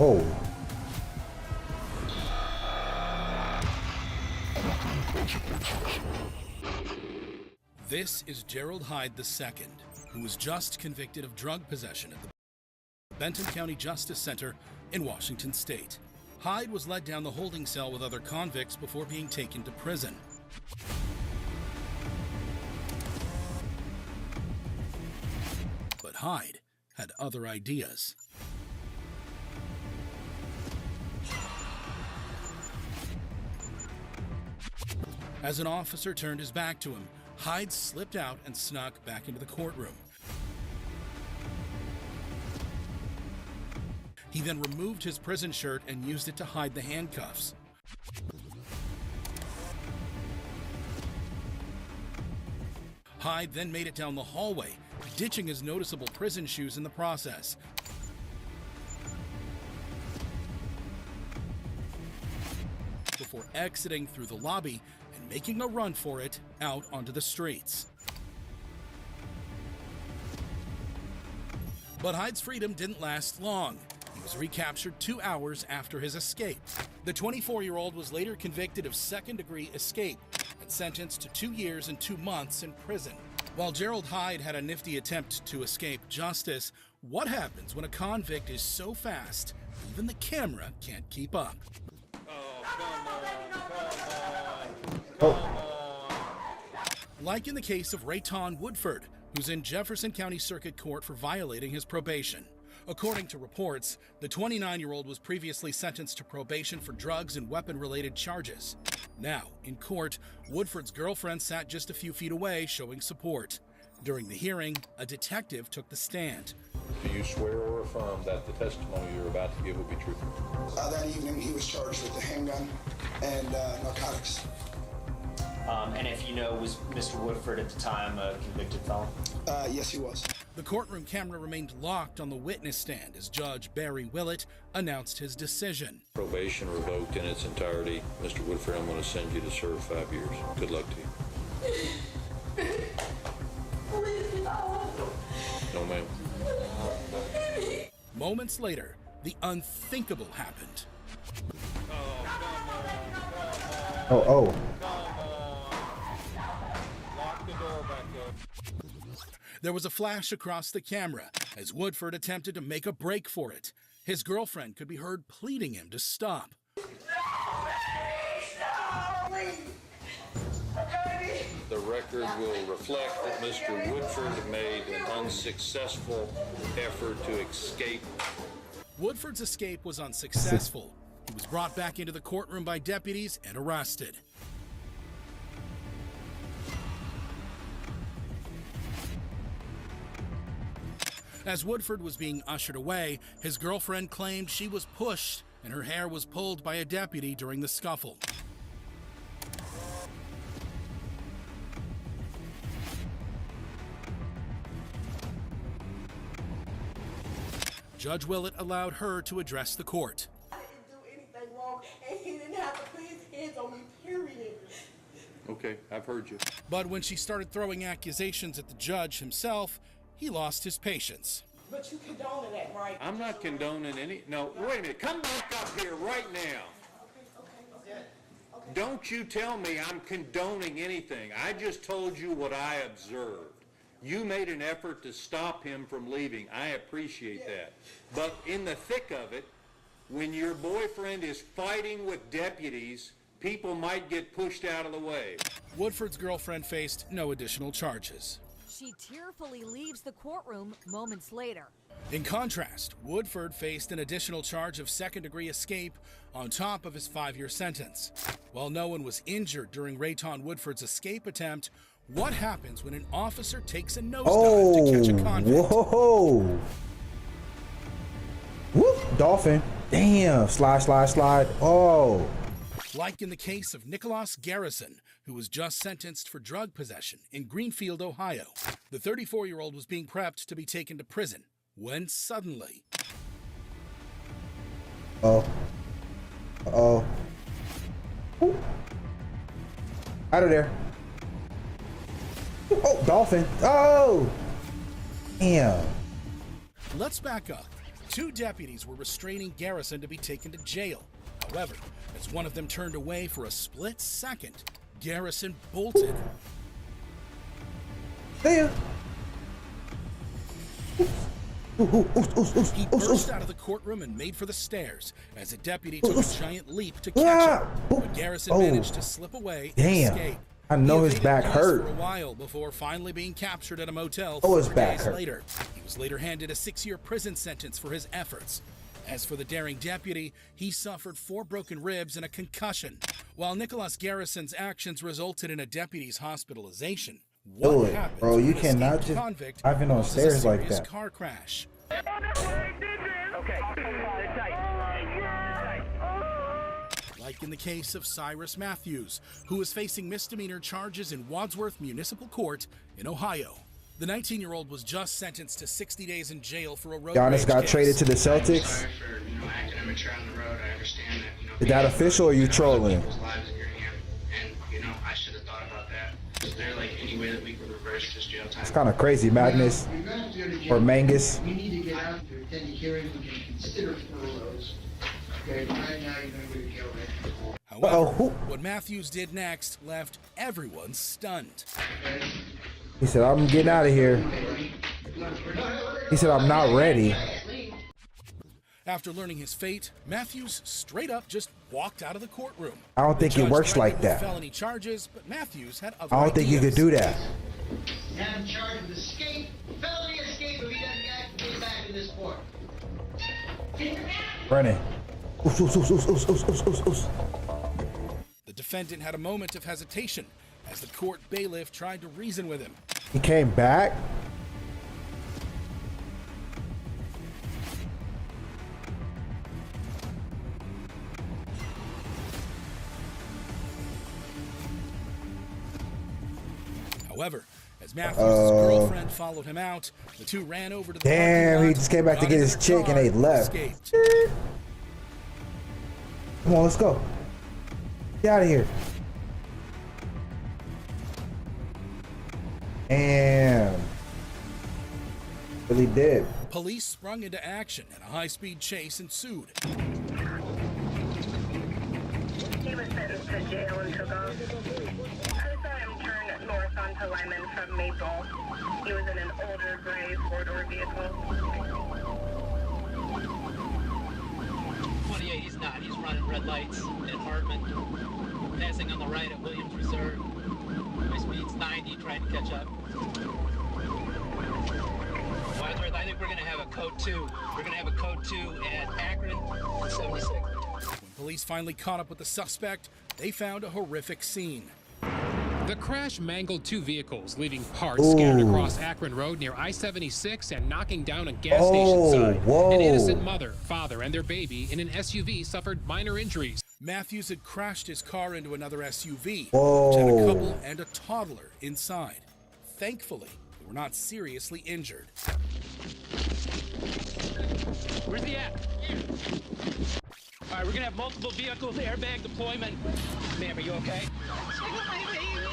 Oh. This is Gerald Hyde II, who was just convicted of drug possession at the Benton County Justice Center in Washington State. Hyde was led down the holding cell with other convicts before being taken to prison. But Hyde had other ideas. As an officer turned his back to him, Hyde slipped out and snuck back into the courtroom. He then removed his prison shirt and used it to hide the handcuffs. Hyde then made it down the hallway, ditching his noticeable prison shoes in the process. Before exiting through the lobby and making a run for it out onto the streets. But Hyde's freedom didn't last long. He was recaptured 2 hours after his escape. The 24-year-old was later convicted of second-degree escape and sentenced to 2 years and 2 months in prison. While Gerald Hyde had a nifty attempt to escape justice, what happens when a convict is so fast, even the camera can't keep up? Like in the case of Rayton Woodford, who's in Jefferson County Circuit Court for violating his probation. According to reports, the 29-year-old was previously sentenced to probation for drugs and weapon-related charges. Now, in court, Woodford's girlfriend sat just a few feet away, showing support. During the hearing, a detective took the stand. Do you swear or affirm that the testimony you're about to give will be truthful? That evening, he was charged with the handgun and narcotics. And if you know, was Mr. Woodford at the time a convicted felon? Yes, he was. The courtroom camera remained locked on the witness stand as Judge Barry Willett announced his decision. Probation revoked in its entirety. Mr. Woodford, I'm going to send you to serve 5 years. Good luck to you. No, ma'am. Moments later, the unthinkable happened. Oh. There was a flash across the camera as Woodford attempted to make a break for it. His girlfriend could be heard pleading him to stop. The record will reflect that Mr. Woodford made an unsuccessful effort to escape. Woodford's escape was unsuccessful. He was brought back into the courtroom by deputies and arrested. As Woodford was being ushered away, his girlfriend claimed she was pushed and her hair was pulled by a deputy during the scuffle. Judge Willett allowed her to address the court. I didn't do anything wrong, and he didn't have to put his hands on me, period. Okay, I've heard you. But when she started throwing accusations at the judge himself, he lost his patience. But you condone that, right? I'm not condoning any. No, wait a minute. Come back up here right now. Okay. Don't you tell me I'm condoning anything. I just told you what I observed. You made an effort to stop him from leaving. I appreciate that. But in the thick of it, when your boyfriend is fighting with deputies, people might get pushed out of the way. Woodford's girlfriend faced no additional charges. She tearfully leaves the courtroom moments later. In contrast, Woodford faced an additional charge of second-degree escape on top of his 5-year sentence. While no one was injured during Rayton Woodford's escape attempt, what happens when an officer takes a nosedive to catch a convict? Whoa. Whoop, dolphin. Damn, slide. Oh. Like in the case of Nicholas Garrison, who was just sentenced for drug possession in Greenfield, Ohio. The 34-year-old was being prepped to be taken to prison when suddenly... Ooh. Out of there. Oh, dolphin. Oh. Damn. Let's back up 2 deputies were restraining Garrison to be taken to jail. However, as one of them turned away for a split second, Garrison bolted. Damn. He burst out of the courtroom and made for the stairs as a deputy took a giant leap to catch him. But Garrison managed to slip away and escape. I know He his evaded back police hurt. for a while before finally being captured at a motel Oh, his 4 back days hurt. later. He was later handed a 6-year prison sentence for his efforts. As for the daring deputy, he suffered 4 broken ribs and a concussion. While Nicholas Garrison's actions resulted in a deputy's hospitalization, what Do it, happens bro. when You an cannot escaped just convict drive in on causes a stairs like serious that. car crash? Like in the case of Cyrus Matthews, who is facing misdemeanor charges in Wadsworth Municipal Court in Ohio. The 19-year-old was just sentenced to 60 days in jail for a road Giannis rage got case. traded to the I'm Celtics. sorry for, acting immature on the road. I understand that, Is that official or you trolling? People's lives in your hand, and, I should have thought about that. Is there, any way that we could reverse this jail time? It's kind of crazy, Magnus or Mangus. We need to get out there, attend the hearing, we can consider furloughs. Okay, right now you're gonna go to jail, right? However, Uh-oh. what Matthews did next left everyone stunned. He said, I'm getting out of here. He said, I'm not ready. After learning his fate, Matthews straight up just walked out of the courtroom. I don't think The it judge works like threatened him with that. Felony charges, but Matthews had other I don't think you could do that. Now I'm charged with escape, felony escape if he doesn't get back in this court. Brennan. Oos, oos, oos, oos, oos, oos, oos, oos. The defendant had a moment of hesitation as the court bailiff tried to reason with him. He came back. However, as Matthews' girlfriend followed him out, the two ran over to the Damn, parking he lot, just came back to got get in his their chick and car, they left. escaped. Come on, let's go. Get out of here. Damn. Really did. Police sprung into action and a high-speed chase ensued. He was sentenced to jail and took off. I saw him turn north onto Lyman from Maple. He was in an older gray four-door vehicle. 28, he's not. He's running red lights at Hartman, passing on the right at Williams Reserve. My speed's 90, trying to catch up. Wadsworth, I think we're going to have a code 2. We're going to have a code 2 at Akron and 76. When police finally caught up with the suspect, they found a horrific scene. The crash mangled 2 vehicles, leaving parts scattered across Akron Road near I-76 and knocking down a gas station sign. An innocent mother, father, and their baby in an SUV suffered minor injuries. Matthews had crashed his car into another SUV, Whoa. which had a couple and a toddler inside. Thankfully, they were not seriously injured. Where's he at? All right, we're going to have multiple vehicles, airbag deployment. Ma'am, are you okay?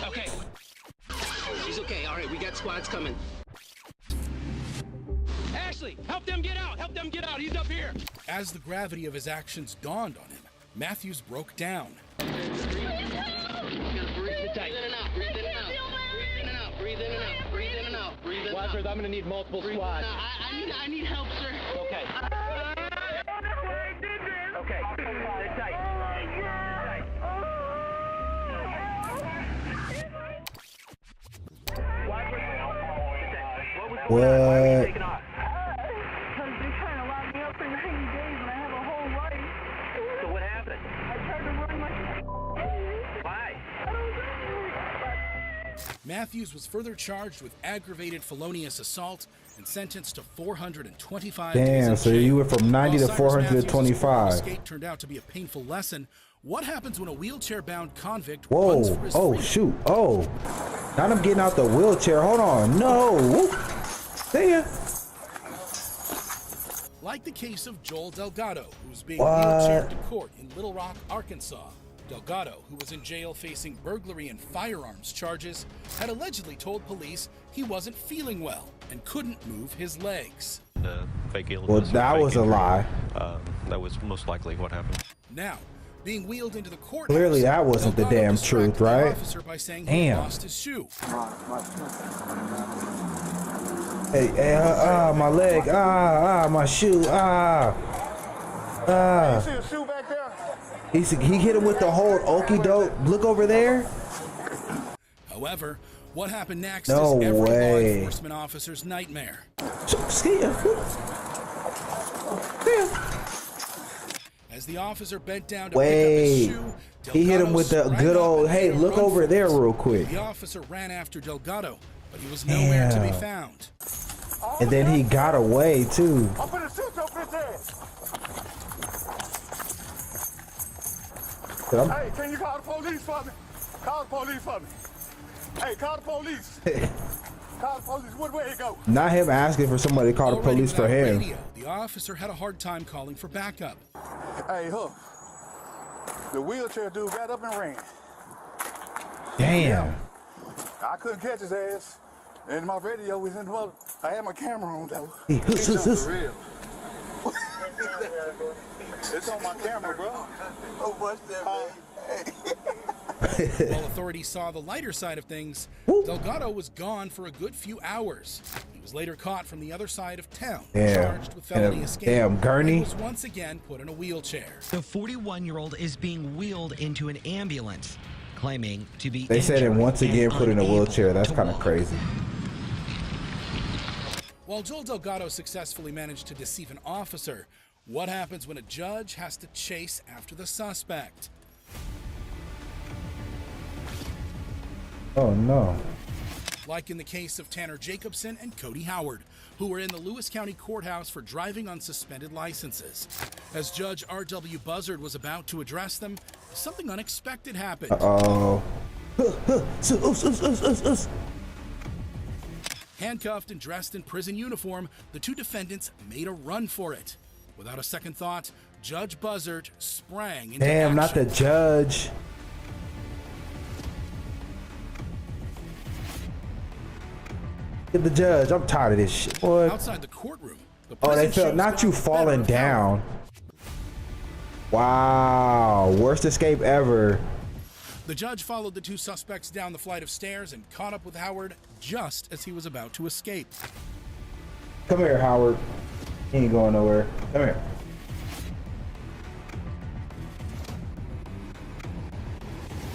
Okay. She's okay. All right, we got squads coming. Ashley, help them get out. Help them get out. He's up here. As the gravity of his actions dawned on him, Matthews broke down. Breathe in and out. Breathe in and out. Breathe in and out. Breathe in and out. Breathe in and out. Breathe in and out. Wadsworth, I'm going to need multiple squads. I need help, sir. Okay. Okay. Sit tight. What? They're trying to lock me up for 90 days and I have a whole life. So what happened? I tried to run my... Why? Matthews was further charged with aggravated felonious assault and sentenced to 425 Damn, days in so jail. you went from 90 to While Cyrus Matthews' 425. escape turned out to be a painful lesson. What happens when a wheelchair-bound convict Whoa. runs for his Oh, freedom? shoot. Oh. Now I'm getting out the wheelchair. Hold on. No. See ya. Like the case of Joel Delgado, who's being What? wheelchaired to court in Little Rock, Arkansas. Delgado, who was in jail facing burglary and firearms charges, had allegedly told police he wasn't feeling well and couldn't move his legs. fake illness. Well, that was a lie. That was most likely what happened. Now, being wheeled into the courthouse. Clearly, that wasn't the Delgado damn distracted truth, the right? officer by saying he Damn. lost his shoe. Hey, my leg, my shoe, You see a shoe back there? He hit him with the whole okie doke. Look over there. However, what happened next No is every law way. enforcement officer's nightmare. As the officer bent down to pick up his shoe, He hit him with the Delgado good sprang old, up and hey, made a look run over for there it. real quick. The officer ran after Delgado, but he was nowhere to be Damn. found. And then he got away too. I'm gonna shoot your bitch ass. Hey, can you call the police for me? Call the police for me. Hey, call the police. Call the police. What way it go? Not him asking for somebody to call the Already police for without him. radio, the officer had a hard time calling for backup. Hey, Hook. The wheelchair dude got up and ran. Damn. I couldn't catch his ass. And my radio was in the mother. I had my camera on though. Hey, huss, huss, huss. Real. It's on my camera, bro. Oh, what's that, While authorities saw the lighter side of things, Delgado was gone for a good few hours. He was later caught from the other side of town, charged with felony escape. Damn, Gurney. And was once again put in a wheelchair. The 41-year-old is being wheeled into an ambulance, claiming to be They said him injured once again and put in a unable wheelchair. That's to kind of walk. crazy. While Joel Delgado successfully managed to deceive an officer, what happens when a judge has to chase after the suspect? Oh no. Like in the case of Tanner Jacobson and Cody Howard, who were in the Lewis County Courthouse for driving on suspended licenses. As Judge R.W. Buzzard was about to address them, something unexpected happened. Uh-oh. Handcuffed and dressed in prison uniform, the two defendants made a run for it. Without a second thought, Judge Buzzard sprang into Damn, action. not the judge. Get the judge. I'm tired of this shit, boy. Outside the courtroom, the Oh, they prison felt show's not gotten you falling better. down. Wow, worst escape ever. The judge followed the two suspects down the flight of stairs and caught up with Howard just as he was about to escape. Come here, Howard. He ain't going nowhere. Come here.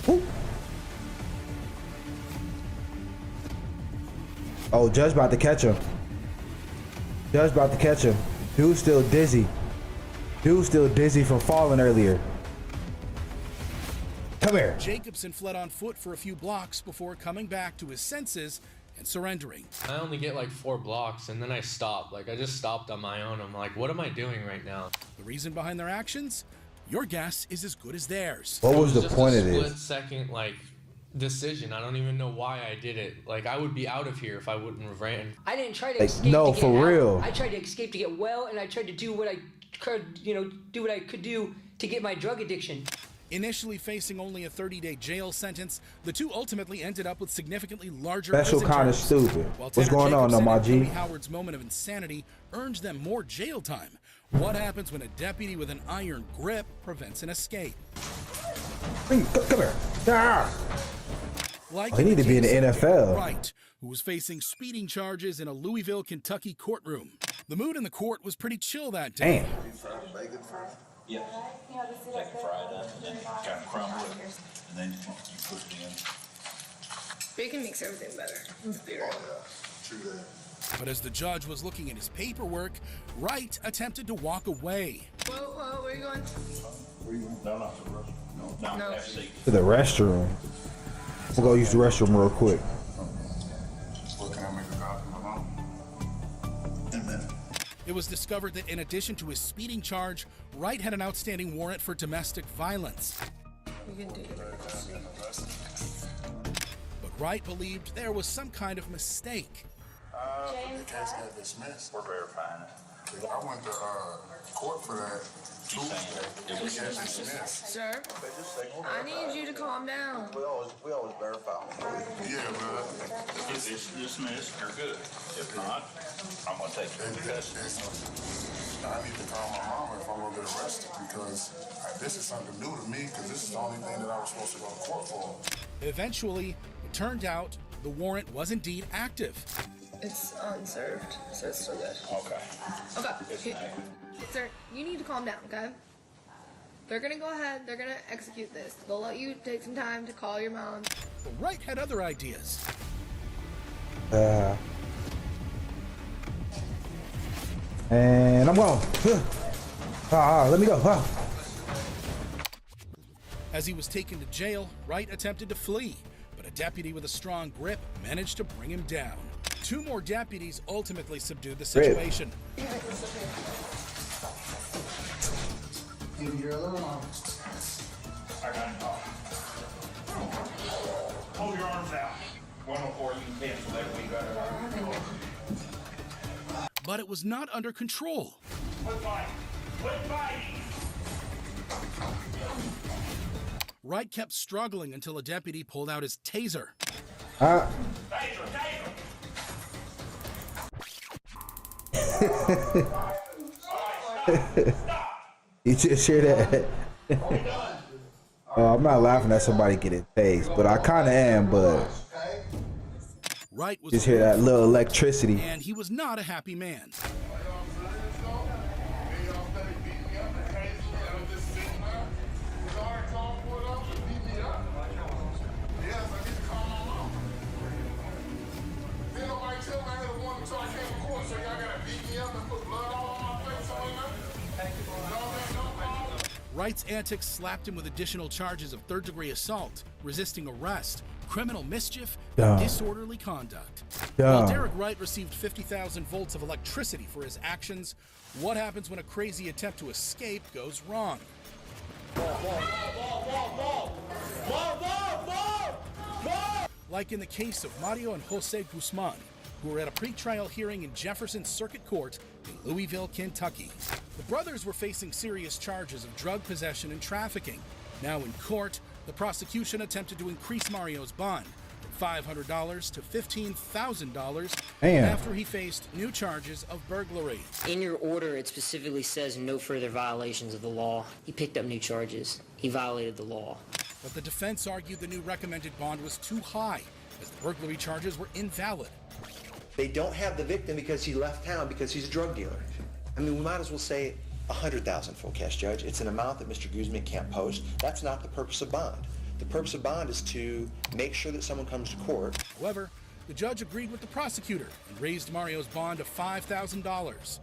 Woo. Oh, judge about to catch him. Judge about to catch him. Dude's still dizzy. Dude's still dizzy from falling earlier. Come here. Jacobson fled on foot for a few blocks before coming back to his senses and surrendering. I only get like 4 blocks and then I stop. Like I just stopped on my own. I'm like, what am I doing right now? The reason behind their actions? Your guess is as good as theirs. What was the just point a of this? split second like decision. I don't even know why I did it. Like I would be out of here if I wouldn't have ran. I didn't try to Like, escape no, to get for out. real. I tried to escape to get well, and I tried to do what I could, do what I could do to get my drug addiction. Initially facing only a 30-day jail sentence, the two ultimately ended up with significantly larger Special prison kind of terms. stupid. While What's Tanner going on, Jacobson my and G? Cody Howard's moment of insanity earned them more jail time. What happens when a deputy with an iron grip prevents an escape? Come here. Ah. Like Oh, he need to be in the case of NFL. Wright, who was facing speeding charges in a Louisville, Kentucky courtroom. The mood in the court was pretty chill that day. Damn. Yeah. Take it fried up and then kind of crumble it, and then you put it in. Bacon makes everything better. Let's be real. True that. But as the judge was looking at his paperwork, Wright attempted to walk away. Whoa, where are you going? Where you going? No, not to the restroom. No, No. have a seat. To the restroom. We'll go use the restroom real quick. What can I make a copy of my mom? In a minute. It was discovered that in addition to his speeding charge, Wright had an outstanding warrant for domestic violence. You can do it. But Wright believed there was some kind of mistake. The case got dismissed. We're verifying it. I went to court for that Tuesday. It was dismissed. Sir, I need you to calm down. We always verify. Yeah, but if it's dismissed, you're good. If not, I'm gonna take it. I need to call my mama if I'm gonna get arrested because this is something new to me because this is the only thing that I was supposed to go to court for. Eventually, it turned out the warrant was indeed active. It's unserved, so it's still good. Okay. Okay. Sir, you need to calm down, okay? They're gonna go ahead, they're gonna execute this. They'll let you take some time to call your mom. But Wright had other ideas. And I'm gone. Let me go. As he was taken to jail, Wright attempted to flee, but a deputy with a strong grip managed to bring him down. 2 more deputies ultimately subdued the situation. Give your little arm. I got it. Hold your arms out. 104, you can cancel that. We got it. But it was not under control. Quit fighting. Wright kept struggling until a deputy pulled out his taser. You just hear that? I'm not laughing at somebody getting tased, but I kind of am. But Wright was just hear that little electricity. and he was not a happy man. Wright's antics slapped him with additional charges of third-degree assault, resisting arrest, criminal mischief, and disorderly conduct. While Derek Wright received 50,000 volts of electricity for his actions, what happens when a crazy attempt to escape goes wrong? Like in the case of Mario and Jose Guzman, who were at a pretrial hearing in Jefferson Circuit Court in Louisville, Kentucky. The brothers were facing serious charges of drug possession and trafficking. Now in court, the prosecution attempted to increase Mario's bond from $500 to $15,000 after he faced new charges of burglary. In your order, it specifically says no further violations of the law. He picked up new charges. He violated the law. But the defense argued the new recommended bond was too high, as the burglary charges were invalid. They don't have the victim because he left town because he's a drug dealer. I mean, we might as well say 100,000 full cash, Judge. It's an amount that Mr. Guzman can't post. That's not the purpose of bond. The purpose of bond is to make sure that someone comes to court. However, the judge agreed with the prosecutor and raised Mario's bond to $5,000.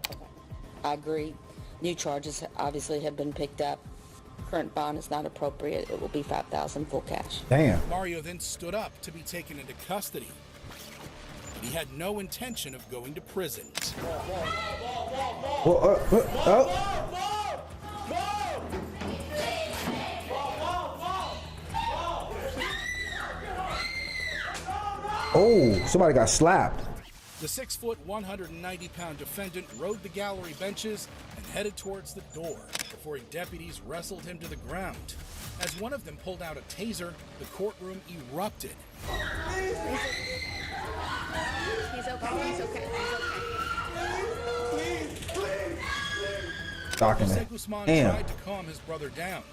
I agree. New charges obviously have been picked up. Current bond is not appropriate. It will be $5,000 full cash. Damn. Mario then stood up to be taken into custody. But he had no intention of going to prison. Oh, somebody got slapped. The 6-foot, 190-pound defendant rode the gallery benches and headed towards the door before deputies wrestled him to the ground. As one of them pulled out a taser, the courtroom erupted. He's okay. He's okay. Talking Jose it. Guzman Damn. tried to calm his brother down.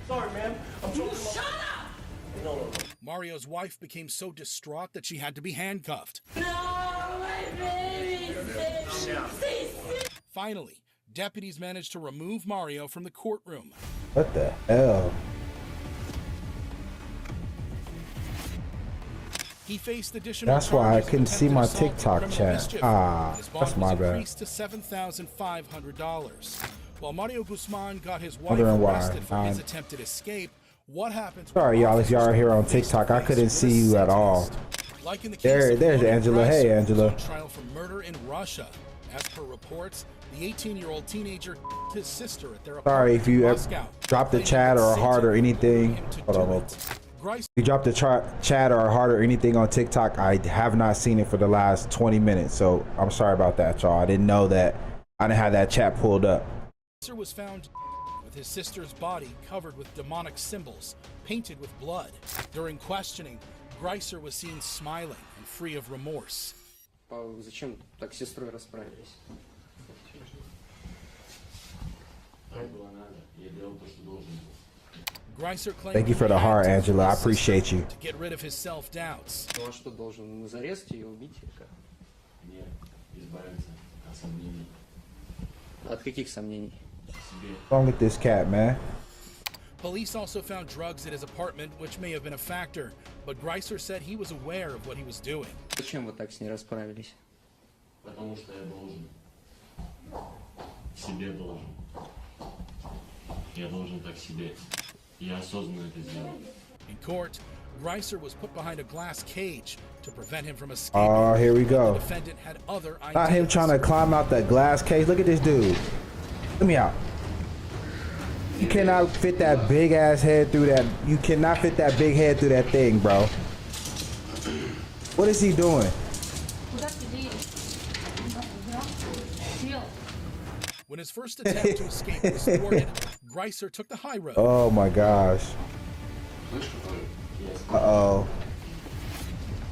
Sorry, man. I'm talking Shut up! No. Mario's wife became so distraught that she had to be handcuffed. No, my baby! Finally, deputies managed to remove Mario from the courtroom. What the hell? He faced additional That's why I charges of couldn't see my attempted assault and TikTok criminal chat. mischief. His bond That's my was bad. increased to $7,500. While Mario Guzman got his wife Wondering why. arrested for his attempted escape, what happens? Sorry, y'all, if y'all are here on TikTok, I couldn't see you at all. Like in the case of There's Logan Angela. Price, Hey, who was Angela. on trial for murder in Russia. As per reports, the 18-year-old teenager his sister at their Sorry apartment if you in ever Moscow. dropped a chat or a heart or anything. Hold on. If you dropped a chat or a heart or anything on TikTok, I have not seen it for the last 20 minutes. So I'm sorry about that, y'all. I didn't know that. I didn't have that chat pulled up. Was found with his sister's body covered with demonic symbols, painted with blood. During questioning, Greiser was seen smiling and free of remorse. Зачем так с сестрой расправились? Greiser claimed Thank you for the heart, Angela. I appreciate you. to get rid of his self-doubts. Ну а что, должен зарезать ее, убить ее? Нет, избавиться от сомнений. От каких сомнений? Don't get this cat, man. Police also found drugs at his apartment, which may have been a factor, but Greiser said he was aware of what he was doing. Зачем вы так с ней расправились? Потому что я должен. Себе должен. Я должен так себе. Я осознанно это сделал. In court, Greiser was put behind a glass cage to prevent him from escaping. Oh, here we The go. defendant had other ideas. Not him trying to climb out that glass cage. Look at this dude. Let me out. You cannot fit that big ass head through that. You cannot fit that big head through that thing, bro. What is he doing? When his first attempt to escape was thwarted, Greiser took the high road. Oh my gosh. Uh-oh.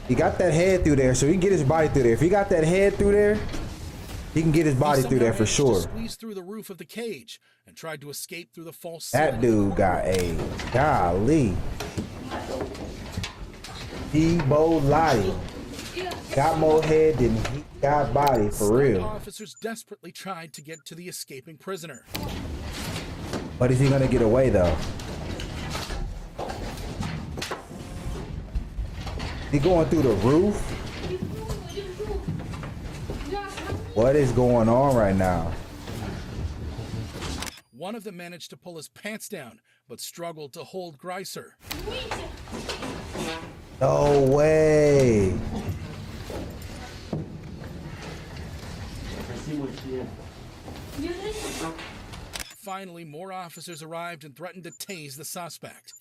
He got that head through there, so he can get his body through there. If he got that head through there, he can get his body through there for sure. He squeezed through the roof of the cage and tried to escape through the false That ceiling. dude got a golly. Ebo Lottie. Got more head than he got body, for real. Officers desperately tried to get to the escaping prisoner. But is he gonna get away though? He going through the roof? What is going on right now? One of them managed to pull his pants down, but struggled to hold Greiser. No way. Finally, more officers arrived and threatened to tase the suspect.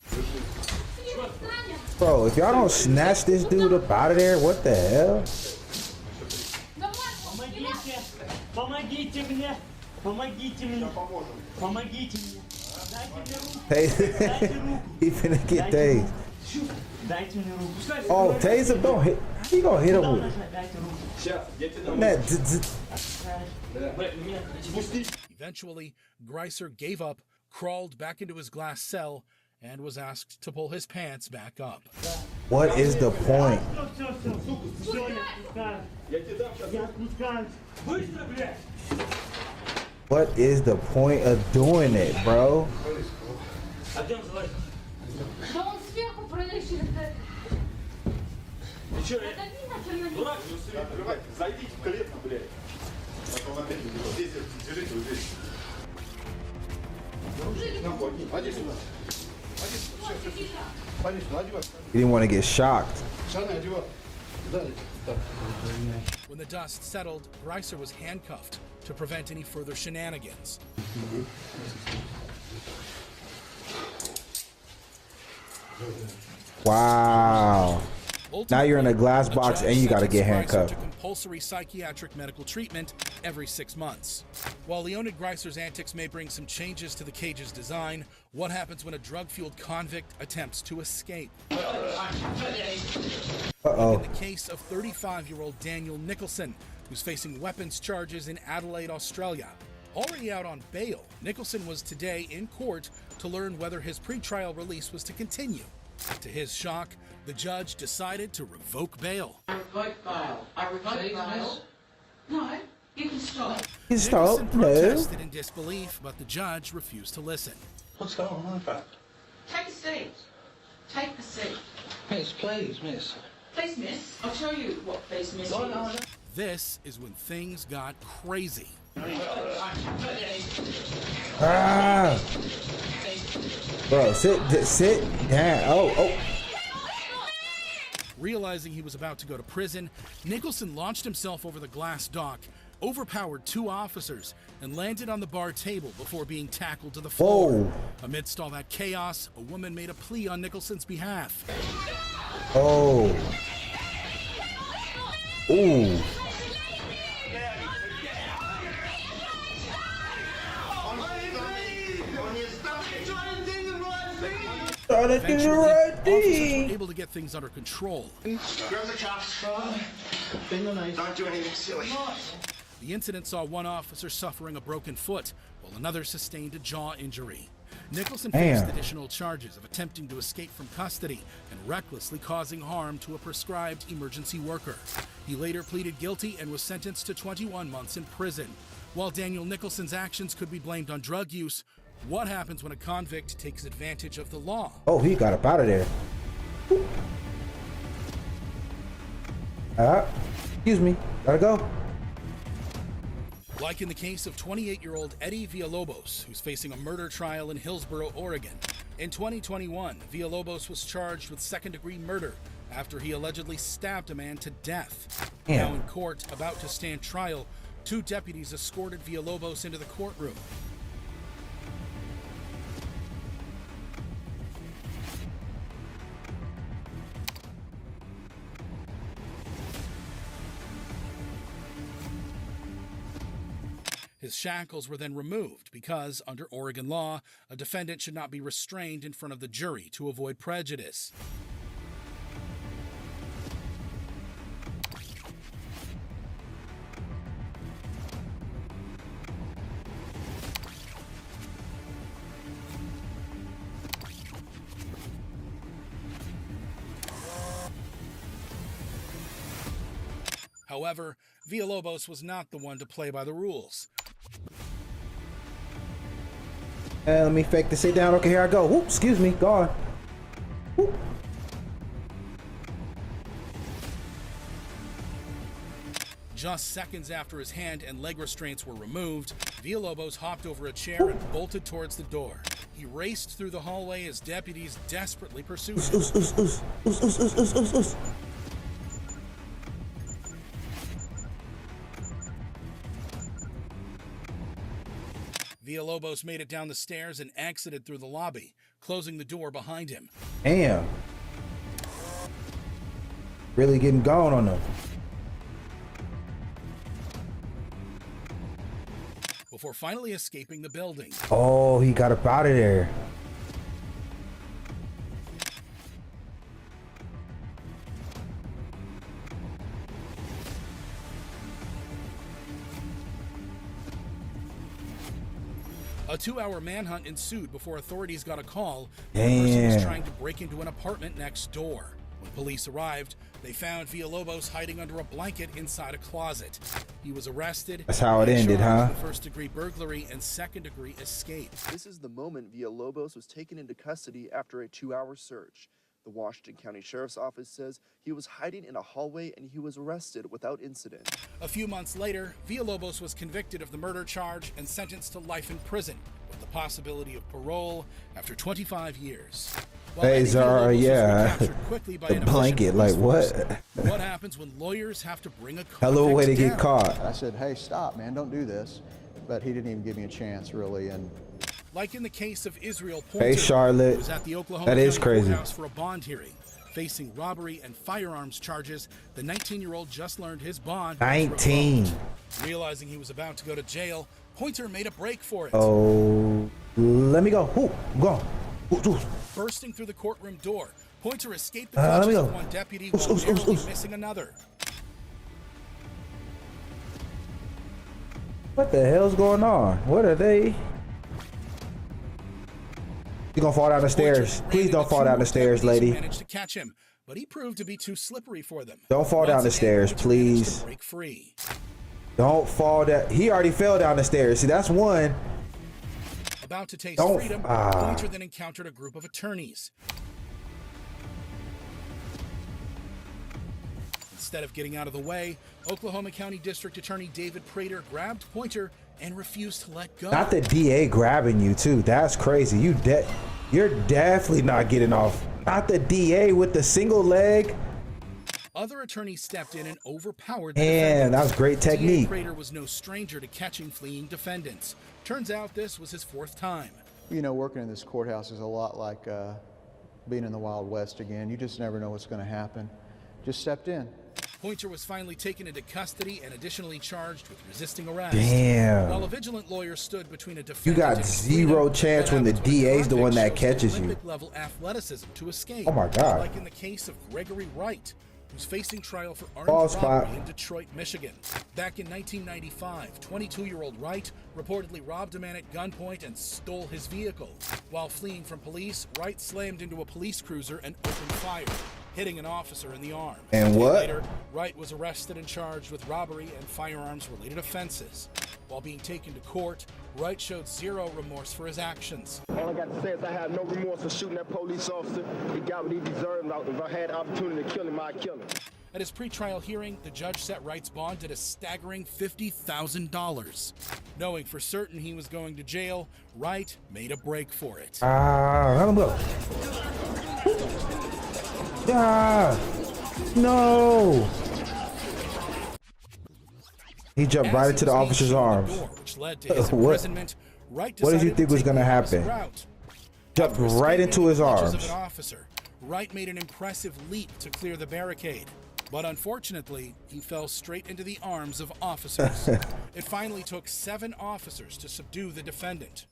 Bro, if y'all don't snatch this dude up out of there, what the hell? Помогите мне! Помогите мне! Помогите мне! Hey, he finna get tased. Дайте мне руку. Oh, taser, don't hit. He gonna hit him with it. That Eventually, Greiser gave up, crawled back into his glass cell, and was asked to pull his pants back up. What is the point? What is the point of doing it, bro? Зайдите в клетку, блядь. Здесь, держите вот здесь. Иди сюда. Иди сюда, одевай. He didn't want to get shocked. Шаны, одевай. When the dust settled, Greiser was handcuffed to prevent any further shenanigans. Wow. Now you're in a glass box and you gotta get handcuffed. To compulsory psychiatric medical treatment every 6 months. While Leonid Greiser's antics may bring some changes to the cage's design, what happens when a drug-fueled convict attempts to escape? Uh-oh. In the case of 35-year-old Daniel Nicholson, who's facing weapons charges in Adelaide, Australia. Already out on bail, Nicholson was today in court to learn whether his pretrial release was to continue. To his shock, the judge decided to revoke bail. I revoke bail. I revoke bail. No, you can stop. You stop, Nicholson no. protested in disbelief, but the judge refused to listen. What's going on about? Take a seat. Take a seat. Miss, please, miss. Please, miss. I'll show you what please, miss is. This is when things got crazy. Ah. Bro, sit down. Oh. Realizing he was about to go to prison, Nicholson launched himself over the glass dock, overpowered 2 officers, and landed on the bar table before being tackled to the floor. Whoa. Amidst all that chaos, a woman made a plea on Nicholson's behalf. Oh. Ooh. Eventually, officers were able to get things under control. Grab the cops. Don't do anything silly. The incident saw one officer suffering a broken foot, while another sustained a jaw injury. Nicholson faced additional charges of attempting to escape from custody and recklessly causing harm to a prescribed emergency worker. He later pleaded guilty and was sentenced to 21 months in prison. While Daniel Nicholson's actions could be blamed on drug use, what happens when a convict takes advantage of the law? Oh, he got up out of there. Excuse me. Gotta go. Like in the case of 28-year-old Eddie Villalobos, who's facing a murder trial in Hillsboro, Oregon. In 2021, Villalobos was charged with second-degree murder after he allegedly stabbed a man to death. Damn. Now in court, about to stand trial, 2 deputies escorted Villalobos into the courtroom. His shackles were then removed because, under Oregon law, a defendant should not be restrained in front of the jury to avoid prejudice. However, Villalobos was not the one to play by the rules. Let me fake the sit down. Okay, here I go. Whoop, excuse me. Gone. Whoop. Just seconds after his hand and leg restraints were removed, Villalobos hopped over a chair and bolted towards the door. He raced through the hallway as deputies desperately pursued him. Villalobos made it down the stairs and exited through the lobby, closing the door behind him. Damn. Really getting gone on them. Before finally escaping the building. Oh, he got up out of there. A 2-hour manhunt ensued before authorities got a call that a person was Damn. trying to break into an apartment next door. When police arrived, they found Villalobos hiding under a blanket inside a closet. He was arrested. That's how it and ended, charged huh? with first-degree burglary and second-degree escape. This is the moment Villalobos was taken into custody after a 2-hour search. The Washington County Sheriff's Office says he was hiding in a hallway and he was arrested without incident. A few months later, Villalobos was convicted of the murder charge and sentenced to life in prison, with the possibility of parole after 25 years. While Hey, Eddie Zara, Villalobos was yeah. recaptured quickly by The an efficient blanket, like police what? force, what happens when lawyers have to bring a Hello, way to convict get down? caught. I said, hey, stop, man, don't do this. But he didn't even give me a chance, really. And Like in the case of Israel Hey, Pointer, Charlotte. who was at the Oklahoma That is County crazy. Courthouse for a bond hearing. Facing robbery and firearms charges, the 19-year-old just learned his bond was 19. revoked. Realizing he was about to go to jail, Pointer made a break for it. Oh, let me go. Ooh, I'm gone. Ooh. Bursting through the courtroom door, Pointer escaped the Let me clutches go. of one deputy Oof, while oof, oof, narrowly oof. missing another. What the hell's going on? What are they? You gonna fall down the stairs? Please don't fall down the stairs, lady. Managed to catch him, but he proved to be too slippery for them. Don't fall down the Once again, stairs, Pointer managed to please. break free. Don't fall down. He already fell down the stairs. See, that's one. About to taste Don't- freedom, ah. Pointer then encountered a group of attorneys. Instead of getting out of the way, Oklahoma County District Attorney David Prater grabbed Pointer and refused to let go. Not the DA grabbing you too. That's crazy. You're definitely not getting off. Not the DA with the single leg. Other attorneys stepped in and overpowered the Man, defendant. that was great DA technique. Prater was no stranger to catching fleeing defendants. Turns out this was his 4th time. you know, working in this courthouse is a lot like being in the Wild West again. You just never know what's going to happen. Just stepped in. Pointer was finally taken into custody and additionally charged with resisting arrest. Damn. While a vigilant lawyer stood between a You defendant got and zero chance when the DA's the one that catches you. Olympic-level athleticism to escape. Oh my God. Like in the case of Gregory Wright, who's facing trial for Ball armed spot. robbery in Detroit, Michigan. Back in 1995, 22-year-old Wright reportedly robbed a man at gunpoint and stole his vehicle. While fleeing from police, Wright slammed into a police cruiser and opened fire, hitting an officer in the arm. And A day what? Later, Wright was arrested and charged with robbery and firearms-related offenses. While being taken to court, Wright showed zero remorse for his actions. All I got to say is I have no remorse for shooting that police officer. He got what he deserved. If I had the opportunity to kill him, I'd kill him. At his pretrial hearing, the judge set Wright's bond at a staggering $50,000. Knowing for certain he was going to jail, Wright made a break for it. Let him go. No. He jumped right into the officer's arms. Which led to his imprisonment. Wright What did you decided think to was take going to the opposite happen? route. Jumped After right escaping into his the clutches arms. of an officer, Wright made an impressive leap to clear the barricade. But unfortunately, he fell straight into the arms of officers. It finally took 7 officers to subdue the defendant.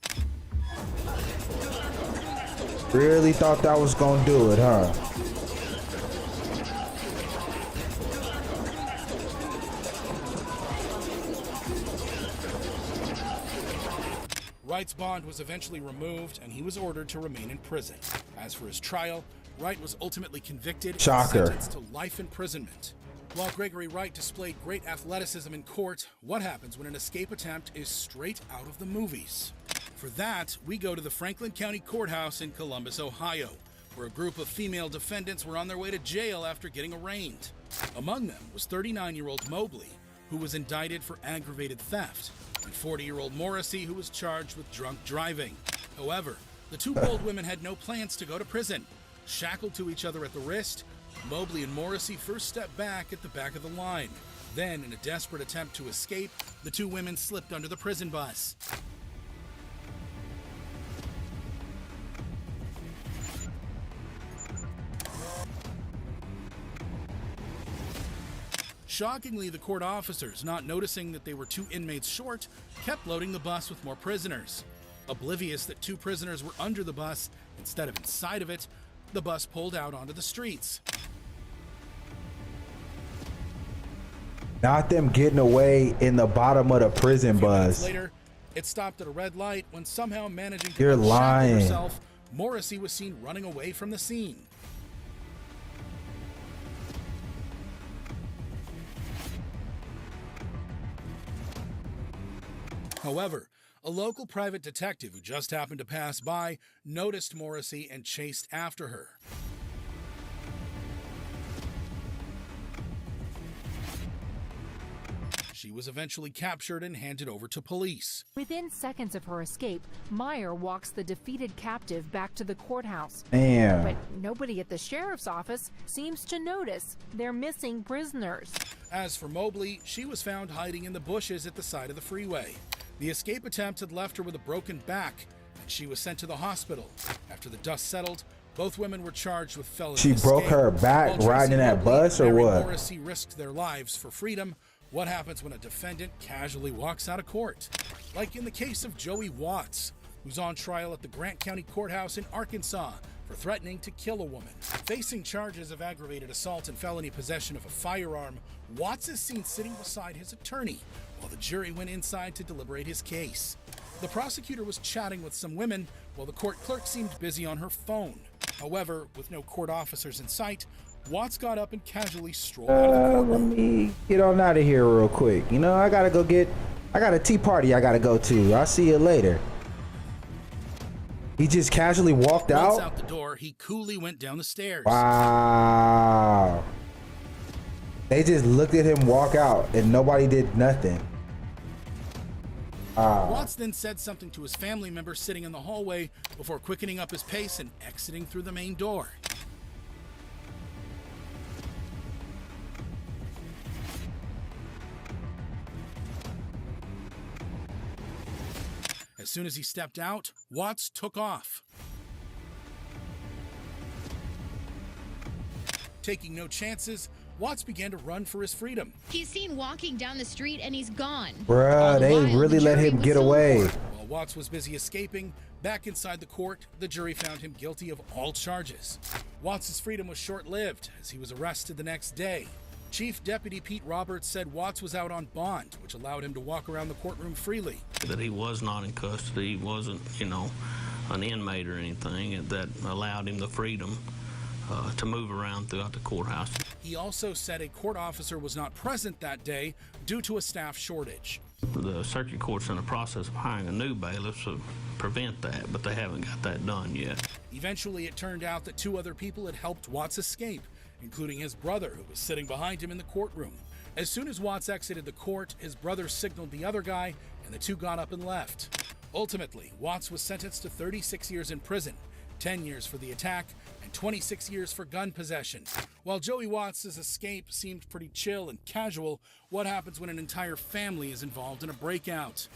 Really thought that was going to do it, huh? Wright's bond was eventually removed and he was ordered to remain in prison. As for his trial, Wright was ultimately convicted Shocker. and sentenced to life imprisonment. While Gregory Wright displayed great athleticism in court, what happens when an escape attempt is straight out of the movies? For that, we go to the Franklin County Courthouse in Columbus, Ohio, where a group of female defendants were on their way to jail after getting arraigned. Among them was 39-year-old Mobley, who was indicted for aggravated theft, and 40-year-old Morrissey, who was charged with drunk driving. However, the two bold women had no plans to go to prison. Shackled to each other at the wrist, Mobley and Morrissey first stepped back at the back of the line. Then, in a desperate attempt to escape, the two women slipped under the prison bus. Shockingly, the court officers, not noticing that they were 2 inmates short, kept loading the bus with more prisoners. Oblivious that 2 prisoners were under the bus instead of inside of it, the bus pulled out onto the streets. Not them getting away in the bottom of the prison bus. Later, it stopped at a red light when somehow managing to You're unshackle lying. herself, Morrissey was seen running away from the scene. However, a local private detective who just happened to pass by noticed Morrissey and chased after her. She was eventually captured and handed over to police. Within seconds of her escape, Meyer walks the defeated captive back to the courthouse. Damn. But nobody at the sheriff's office seems to notice they're missing prisoners. As for Mobley, she was found hiding in the bushes at the side of the freeway. The escape attempt had left her with a broken back, and she was sent to the hospital. After the dust settled, both women were charged with felony She broke escape. her back While riding Tracy that Mobley bus or and Mary what? Morrissey risked their lives for freedom. What happens when a defendant casually walks out of court? Like in the case of Joey Watts, who's on trial at the Grant County Courthouse in Arkansas for threatening to kill a woman. Facing charges of aggravated assault and felony possession of a firearm, Watts is seen sitting beside his attorney while the jury went inside to deliberate his case. The prosecutor was chatting with some women while the court clerk seemed busy on her phone. However, with no court officers in sight, Watts got up and casually strolled out of the Let courtroom. me get on out of here real quick. You know, I got a tea party I gotta go to. I'll see you later. He just casually walked Once out? out the door, he coolly went down the stairs. Wow. They just looked at him walk out and nobody did nothing. Watts then said something to his family member sitting in the hallway before quickening up his pace and exiting through the main door. As soon as he stepped out, Watts took off. Taking no chances, Watts began to run for his freedom. He's seen walking down the street and he's gone. Bruh, they really let him get away. While Watts was busy escaping, back inside the court, the jury found him guilty of all charges. Watts' freedom was short-lived as he was arrested the next day. Chief Deputy Pete Roberts said Watts was out on bond, which allowed him to walk around the courtroom freely. That he was not in custody, he wasn't, an inmate or anything, that allowed him the freedom to move around throughout the courthouse. He also said a court officer was not present that day due to a staff shortage. The circuit court's in the process of hiring a new bailiff to prevent that, but they haven't got that done yet. Eventually, it turned out that 2 other people had helped Watts escape, including his brother, who was sitting behind him in the courtroom. As soon as Watts exited the court, his brother signaled the other guy, and the 2 got up and left. Ultimately, Watts was sentenced to 36 years in prison, 10 years for the attack, and 26 years for gun possession. While Joey Watts' escape seemed pretty chill and casual, what happens when an entire family is involved in a breakout?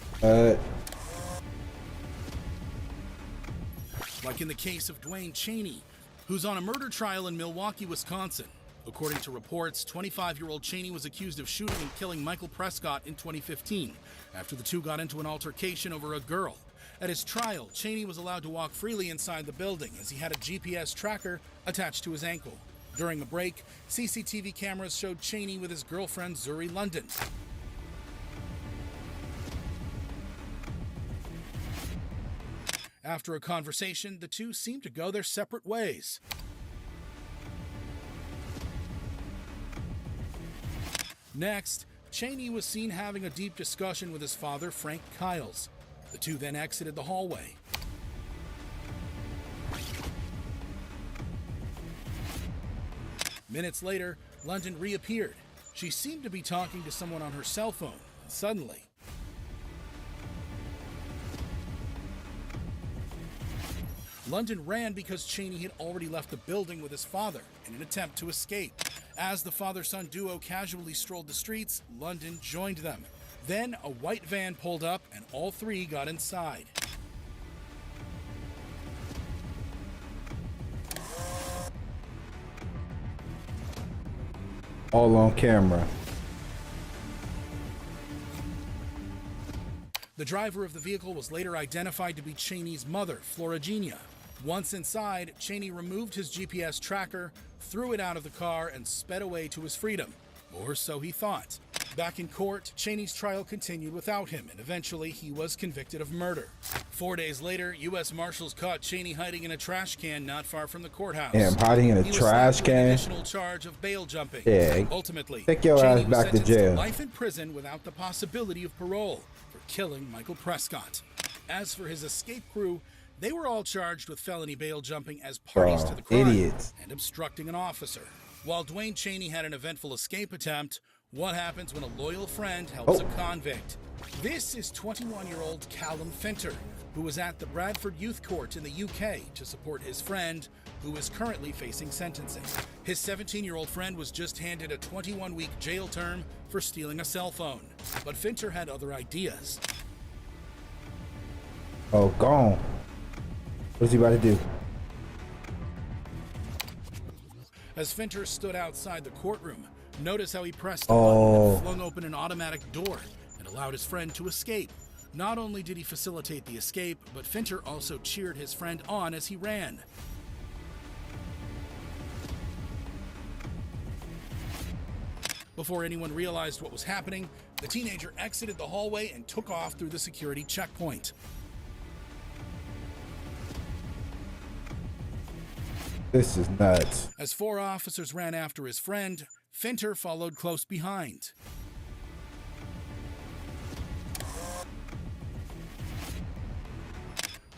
Like in the case of Dwayne Cheney, who's on a murder trial in Milwaukee, Wisconsin. According to reports, 25-year-old Cheney was accused of shooting and killing Michael Prescott in 2015 after the 2 got into an altercation over a girl. At his trial, Cheney was allowed to walk freely inside the building as he had a GPS tracker attached to his ankle. During the break, CCTV cameras showed Cheney with his girlfriend Zuri London. After a conversation, the 2 seemed to go their separate ways. Next, Cheney was seen having a deep discussion with his father, Frank Kiles. The 2 then exited the hallway. Minutes later, London reappeared. She seemed to be talking to someone on her cell phone, and suddenly, London ran because Cheney had already left the building with his father in an attempt to escape. As the father-son duo casually strolled the streets, London joined them. Then a white van pulled up and all 3 got inside. All on camera. The driver of the vehicle was later identified to be Cheney's mother, Florigenia. Once inside, Cheney removed his GPS tracker, threw it out of the car, and sped away to his freedom. Or so he thought. Back in court, Cheney's trial continued without him, and eventually he was convicted of murder. 4 days later, U.S. Marshals caught Cheney hiding in a trash can not far from the courthouse. Damn, hiding in a trash can? An additional charge of bail jumping. Yeah. Ultimately, take your Cheney ass back was to sentenced jail. Life in prison without the possibility of parole for killing Michael Prescott. As for his escape crew, they were all charged with felony bail jumping as parties to the crime and obstructing an officer. While Dwayne Cheney had an eventful escape attempt, what happens when a loyal friend helps a convict? This is 21-year-old Callum Finter, who was at the Bradford Youth Court in the UK to support his friend, who is currently facing sentencing. His 17-year-old friend was just handed a 21-week jail term for stealing a cell phone. But Finter had other ideas. Oh, gone. What's he about to do? As Finter stood outside the courtroom, notice how he pressed the button that flung open an automatic door and allowed his friend to escape. Not only did he facilitate the escape, but Finter also cheered his friend on as he ran. Before anyone realized what was happening, the teenager exited the hallway and took off through the security checkpoint. This is nuts. As 4 officers ran after his friend, Finter followed close behind.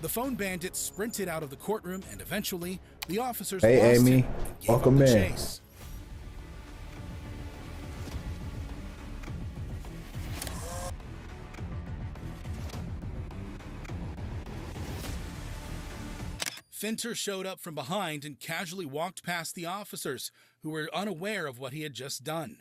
The phone bandit sprinted out of the courtroom, and eventually, the officers lost Amy, him and gave welcome up the in. chase. Finter showed up from behind and casually walked past the officers, who were unaware of what he had just done.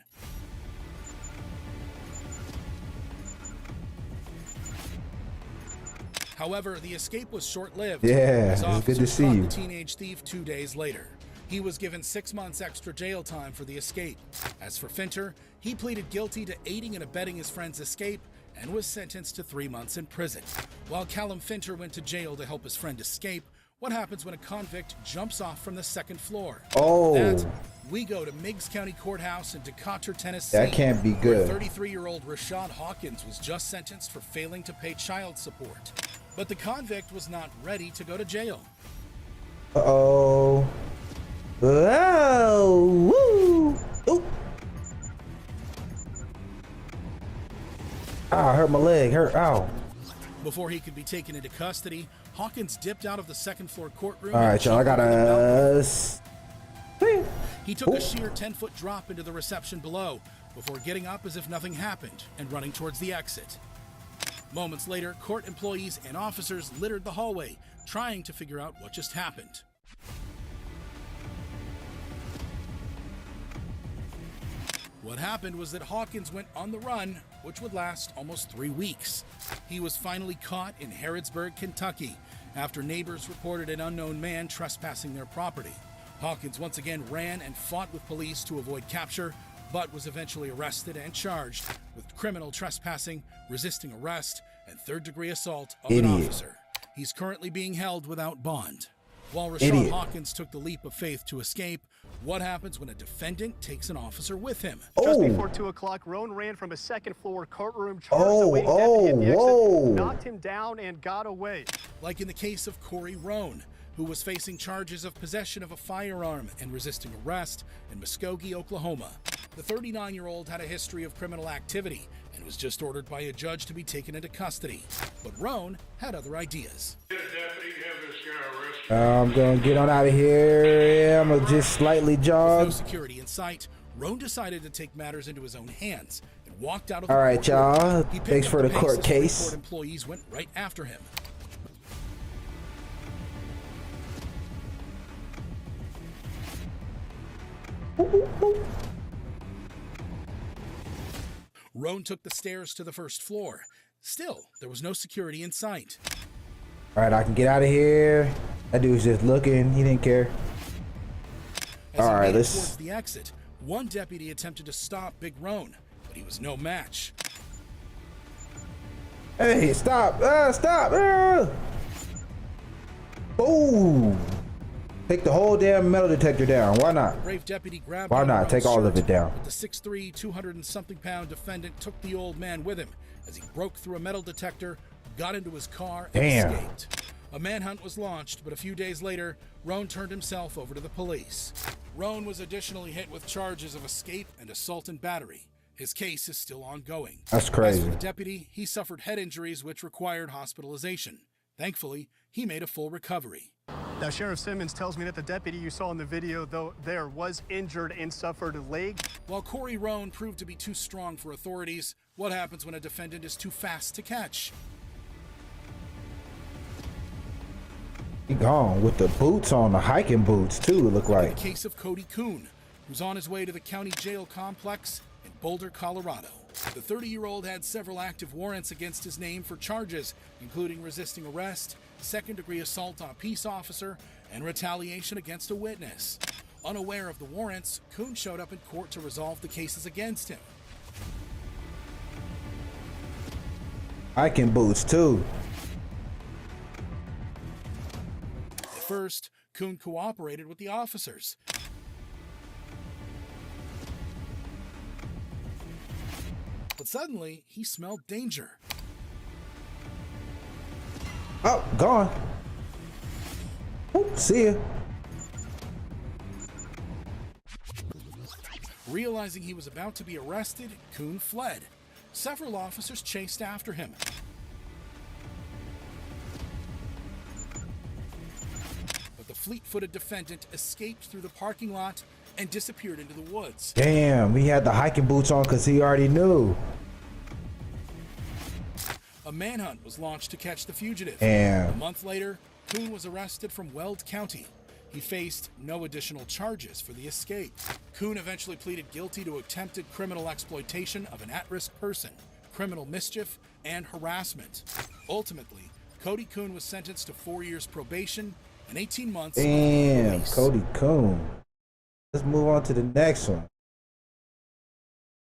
However, the escape was short-lived. Yeah, as it's good to officers see caught you. the teenage thief 2 days later. He was given 6 months extra jail time for the escape. As for Finter, he pleaded guilty to aiding and abetting his friend's escape and was sentenced to 3 months in prison. While Callum Finter went to jail to help his friend escape, what happens when a convict jumps off from the 2nd floor? Oh. That, we go to Meigs County Courthouse in Decatur, Tennessee. That can't be good. Where 33-year-old Rashad Hawkins was just sentenced for failing to pay child support. But the convict was not ready to go to jail. Uh-oh. Whoa. Woo. Ooh. Ah, I hurt my leg. Ow. Before he could be taken into custody, Hawkins dipped out of the 2nd floor courtroom. All right, y'all. I got us. He took a sheer 10-foot drop into the reception below before getting up as if nothing happened and running towards the exit. Moments later, court employees and officers littered the hallway, trying to figure out what just happened. What happened was that Hawkins went on the run, which would last almost 3 weeks. He was finally caught in Harrodsburg, Kentucky, after neighbors reported an unknown man trespassing their property. Hawkins once again ran and fought with police to avoid capture, but was eventually arrested and charged with criminal trespassing, resisting arrest, and third-degree assault of an officer. He's currently being held without bond. While Rashad Hawkins took the leap of faith to escape, what happens when a defendant takes an officer with him? Just before 2 o'clock, Roan ran from a 2nd floor courtroom, charged the waiting deputy at the exit, knocked him down, and got away. Like in the case of Corey Roan, who was facing charges of possession of a firearm and resisting arrest in Muskogee, Oklahoma. The 39-year-old had a history of criminal activity and was just ordered by a judge to be taken into custody. But Roan had other ideas. I'm gonna get on out of here. I'm gonna just slightly jog. With no security in sight, Roan decided to take matters into his own hands and walked out of the All right, y'all. He picked Thanks up for the pace court as case. Court employees went right after him. Roan took the stairs to the 1st floor. Still, there was no security in sight. All right, I can get out of here. That dude's just looking. He didn't care. All right, let's. Towards the exit, one deputy attempted to stop Big Roan, but he was no match. Hey, stop! Stop! Ooh! Take the whole damn metal detector down. Why not? Brave deputy grabbed Why not? Take all of it down. But the 6'3", 200-and-something pound defendant took the old man with him as he broke through a metal detector, got into his car, and escaped. A manhunt was launched, but a few days later, Roan turned himself over to the police. Roan was additionally hit with charges of escape and assault and battery. His case is still ongoing. That's crazy. As for the deputy, he suffered head injuries which required hospitalization. Thankfully, he made a full recovery. Now, Sheriff Simmons tells me that the deputy you saw in the video, though, there was injured and suffered a leg. While Corey Roan proved to be too strong for authorities, what happens when a defendant is too fast to catch? He gone with the boots on, the hiking boots too, it looked like. In the case of Cody Kuhn, who's on his way to the county jail complex in Boulder, Colorado. The 30-year-old had several active warrants against his name for charges, including resisting arrest, second-degree assault on a peace officer, and retaliation against a witness. Unaware of the warrants, Kuhn showed up in court to resolve the cases against him. Hiking boots too. At first, Kuhn cooperated with the officers. But suddenly, he smelled danger. Oh, gone. Oop, see ya. Realizing he was about to be arrested, Kuhn fled. Several officers chased after him. But the fleet-footed defendant escaped through the parking lot and disappeared into the woods. Damn, he had the hiking boots on because he already knew. A manhunt was launched to catch the fugitive. Damn. A month later, Kuhn was arrested from Weld County. He faced no additional charges for the escape. Kuhn eventually pleaded guilty to attempted criminal exploitation of an at-risk person, criminal mischief, and harassment. Ultimately, Cody Kuhn was sentenced to 4 years probation and 18 months. Damn, Cody Kuhn. Let's move on to the next one.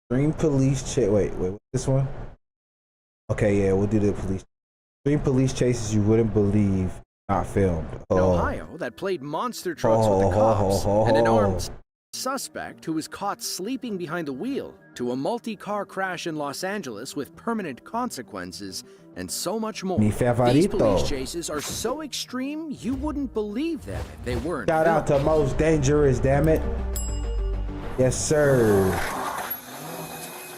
Extreme police chase. Wait, what's this one? Okay, yeah, we'll do the police. Extreme police chases you wouldn't believe not filmed. In Ohio, that played monster trucks with the cops and an armed suspect who was caught sleeping behind the wheel, to a multi-car crash in Los Angeles with permanent consequences, and so much more. Mi These favorito. police chases are so extreme, you wouldn't believe them if they weren't. Shout out to Most Dangerous, damn it. Yes, sir.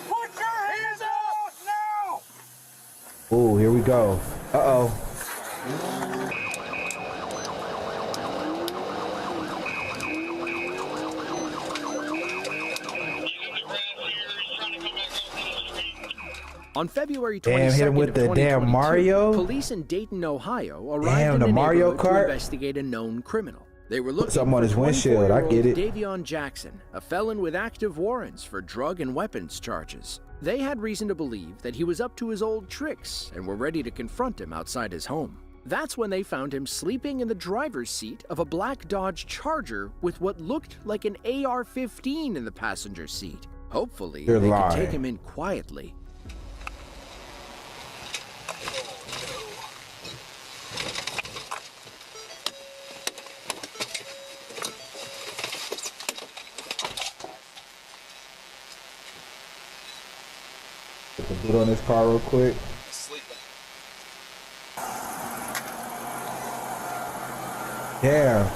Put your hands up now! Ooh, here we go. Uh-oh. On February 22nd Damn, hit him with of the damn 2022, Mario. police in Dayton, Ohio arrived Damn, in the a Mario neighborhood to Kart. investigate a known criminal. They were looking something on for his windshield, I get it. Davion Jackson, a felon with active warrants for drug and weapons charges. They had reason to believe that he was up to his old tricks and were ready to confront him outside his home. That's when they found him sleeping in the driver's seat of a black Dodge Charger with what looked like an AR-15 in the passenger seat. Hopefully, You're they lying. could take him in quietly. Put the boot on this car real quick. Damn.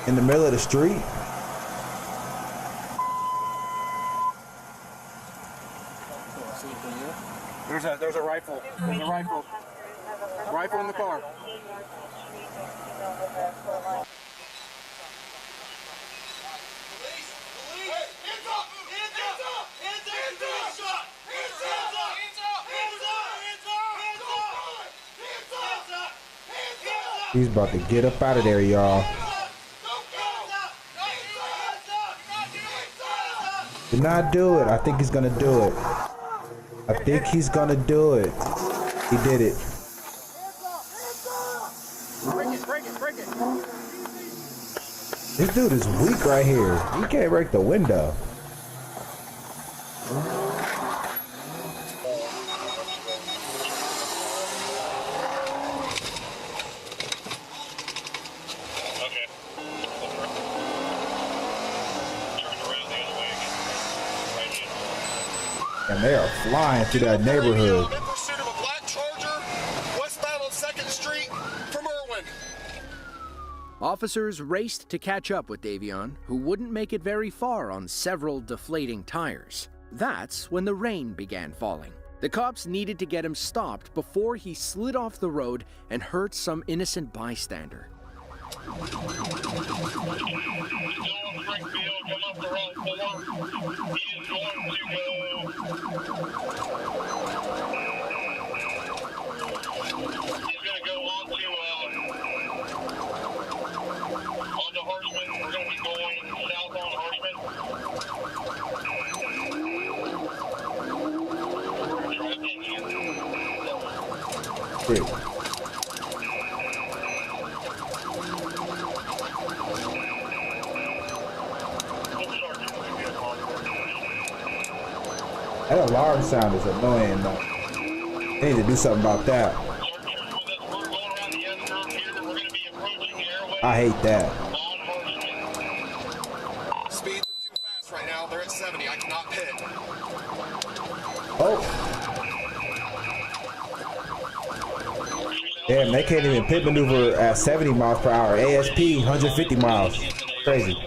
In the middle of the street? There's a rifle. There's a rifle. Rifle in the car. He's about to get up out of there, y'all. Did not do it. I think he's gonna do it. I think he's gonna do it. He did it. Break it. This dude is weak right here. He can't break the window. And they are flying through that neighborhood. In pursuit of a black Charger, westbound on 2nd Street from Irwin. Officers raced to catch up with Davion, who wouldn't make it very far on several deflating tires. That's when the rain began falling. The cops needed to get him stopped before he slid off the road and hurt some innocent bystander. Shit. That alarm sound is annoying though. They need to do something about that. I hate that. Speeds are too fast right now. They're at 70. I cannot pit. Oh. Damn, they can't even pit maneuver at 70 miles per hour. ASP 150 miles. Crazy.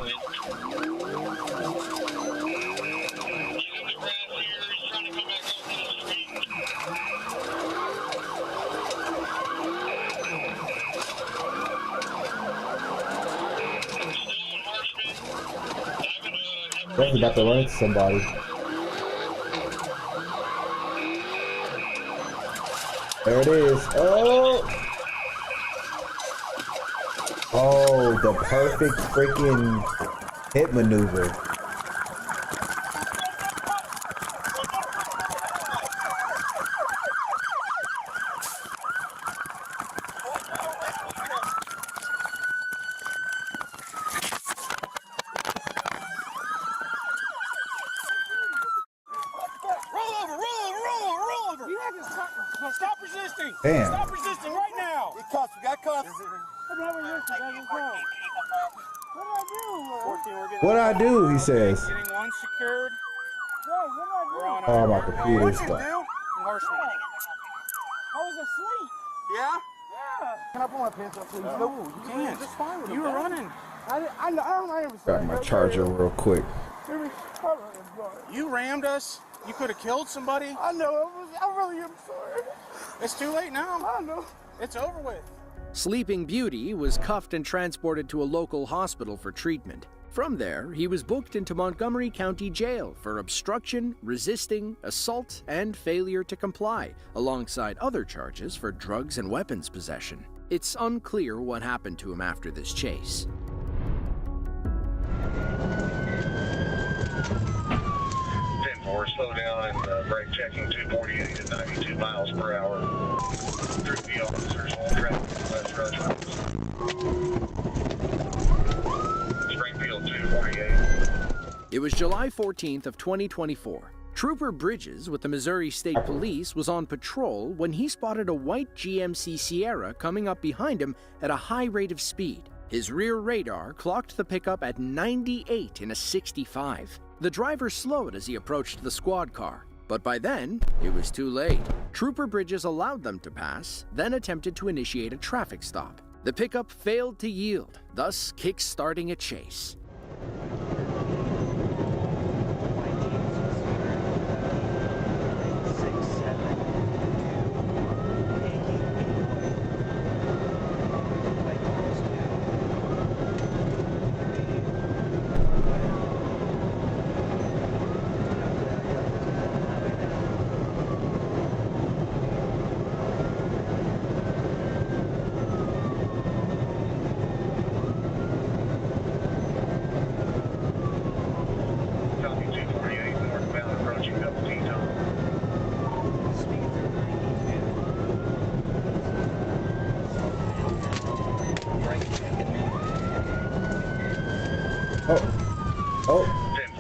Definitely about to run into somebody. There it is. Oh! Oh, the perfect freaking hit maneuver. Damn. Stop resisting right now. We cuffs. We got cuffs. I'm not resisting. That's wrong. What I do? He says. Getting one secured. Oh, my computer stuff. Enhancement. I was asleep. Yeah? Yeah. Can I pull my pants up, please? No, you can't. Just fine with you were running. I don't understand. Grab my charger real quick. You rammed us. You could have killed somebody. I know. I really am sorry. It's too late now. I know. It's over with. Sleeping Beauty was cuffed and transported to a local hospital for treatment. From there, he was booked into Montgomery County Jail for obstruction, resisting, assault, and failure to comply, alongside other charges for drugs and weapons possession. It's unclear what happened to him after this chase. Slow down and brake checking 248 at 92 miles per hour. Through the officers on traffic, West Rush. Springfield 248. It was July 14th of 2024. Trooper Bridges with the Missouri State Police was on patrol when he spotted a white GMC Sierra coming up behind him at a high rate of speed. His rear radar clocked the pickup at 98 in a 65. The driver slowed as he approached the squad car, but by then, it was too late. Trooper Bridges allowed them to pass, then attempted to initiate a traffic stop. The pickup failed to yield, thus kick-starting a chase.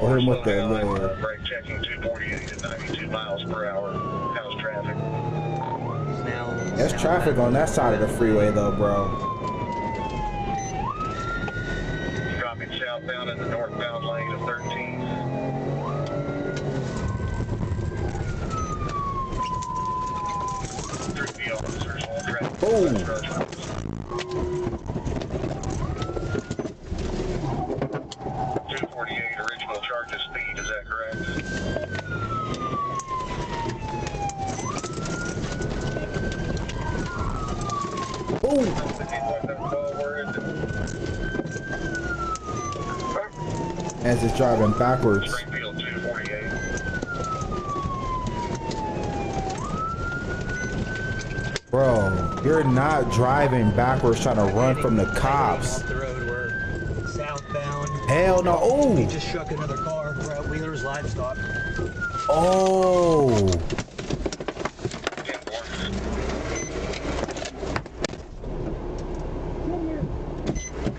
Hit him with the little... Brake checking 248 at 92 miles per hour. How's traffic? There's traffic on that side of the freeway though, bro. Dropping southbound in the northbound lane of 13. Through the officers on traffic. Boom. 248 original charges speed, is that correct? Boom. As it's driving backwards. Springfield 248. Bro, you're not driving backwards trying to run from the cops. Hell no. Oh. He just struck another car. We're at Wheeler's Livestock. Oh.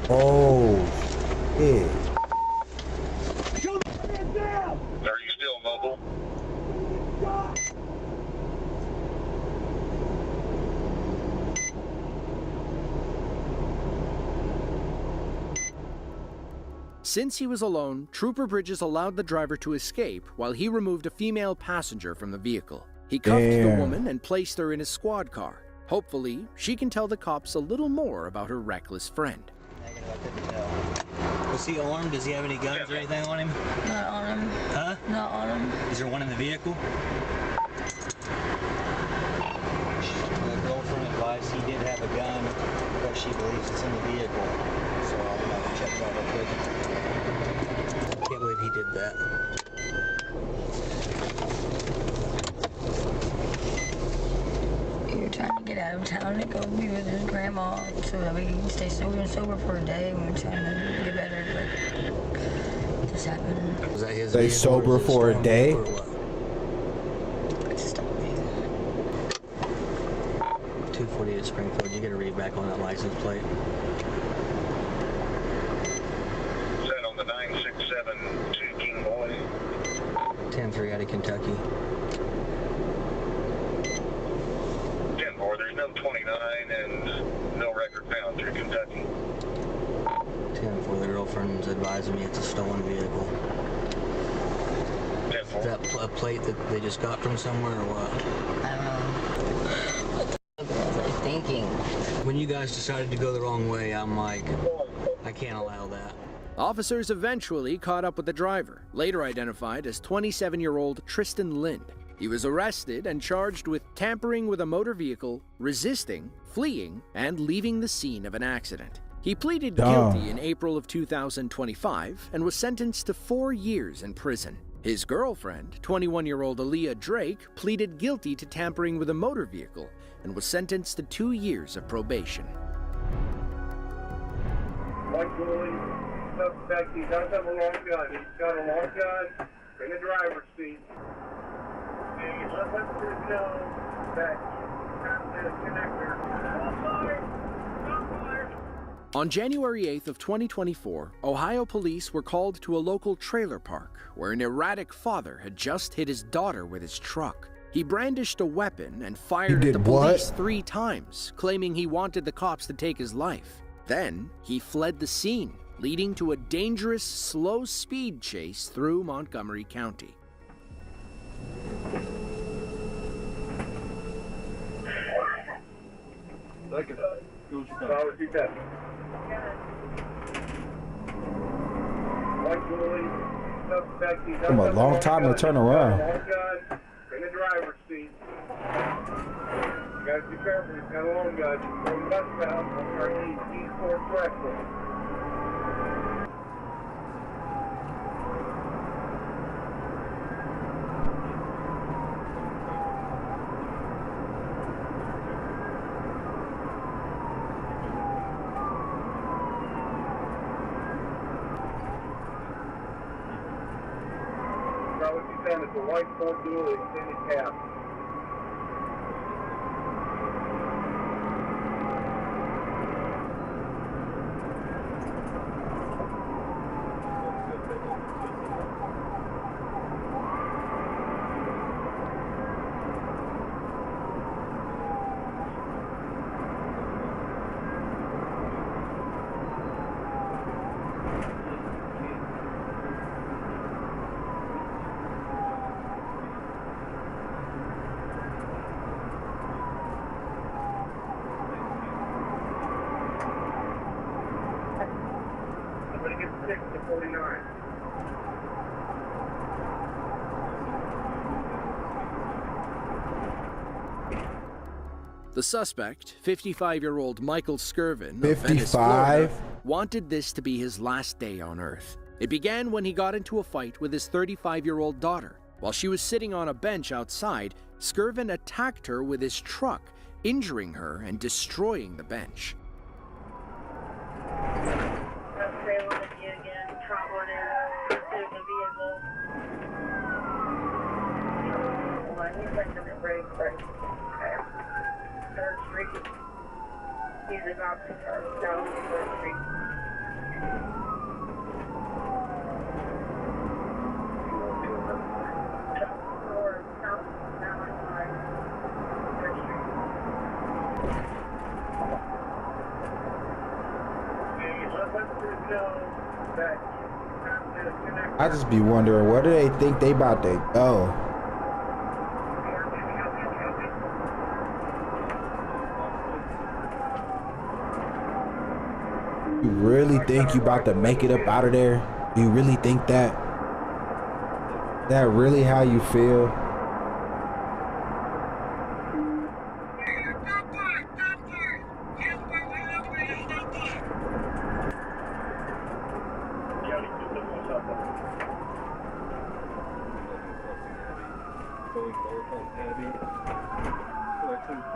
Oh. Shit. Are you still mobile? Since he was alone, Trooper Bridges allowed the driver to escape while he removed a female passenger from the vehicle. He cuffed the woman and placed her in his squad car. Hopefully, she can tell the cops a little more about her reckless friend. Was he armed? Does he have any guns or anything on him? Not on him. Huh? Not on him. Is there one in the vehicle? The girlfriend advised he did have a gun, but she believes it's in the vehicle. So I'm going to check that real quick. Can't believe he did that. You're trying to get out of town and go be with his grandma so that we can stay sober for a day. We're trying to get better, but this happened. Was that his Stay sober for a day? 248 Springfield, you gotta read back on that license plate. Set on the 9672 King Boy. 10-3 out of Kentucky. 10-4, there's westbound through Kentucky. 10-4, the girlfriend's advising me it's a stolen vehicle. Is that a plate that they just got from somewhere or what? I don't know. What the fuck was I thinking? When you guys decided to go the wrong way, I'm like, I can't allow that. Officers eventually caught up with the driver, later identified as 27-year-old Tristan Lind. He was arrested and charged with tampering with a motor vehicle, resisting, fleeing, and leaving the scene of an accident. He pleaded guilty in April of 2025 and was sentenced to 4 years in prison. His girlfriend, 21-year-old Aaliyah Drake, pleaded guilty to tampering with a motor vehicle and was sentenced to 2 years of probation. White Julie, suspect, he does have a long gun. He's got a long gun in the driver's seat. And let's know that the connector. On January 8th of 2024, Ohio police were called to a local trailer park where an erratic father had just hit his daughter with his truck. He brandished a weapon and fired at the police 3 times, claiming he wanted the cops to take his life. Then, he fled the scene, leading to a dangerous, slow-speed chase through Montgomery County. Took a long time to turn around. In the driver's seat. You gotta be careful, he's got a long gun. From westbound, on East 4th Westwood. It's a white Ford Dually extended cab. The suspect, 55-year-old Michael Skirvin, of 55? Venice, Florida, wanted this to be his last day on Earth. It began when he got into a fight with his 35-year-old daughter. While she was sitting on a bench outside, Skirvin attacked her with his truck, injuring her and destroying the bench. He's about to turn down the 3rd Street. I just be wondering, where do they think they about to go? You really think you about to make it up out of there? You really think that? Is that really how you feel?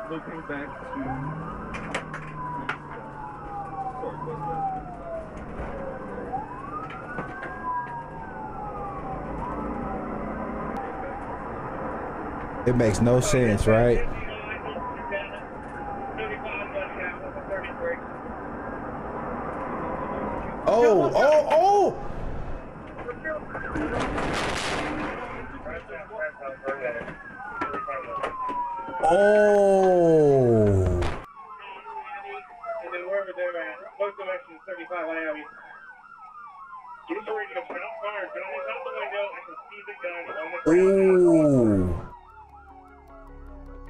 Looking back to It makes no sense, right? Oh, oh, oh! Oh! 35 on Abbey. Get ready to jump car. Gentleman's out the window. I can see the gun on the ground. Ooh.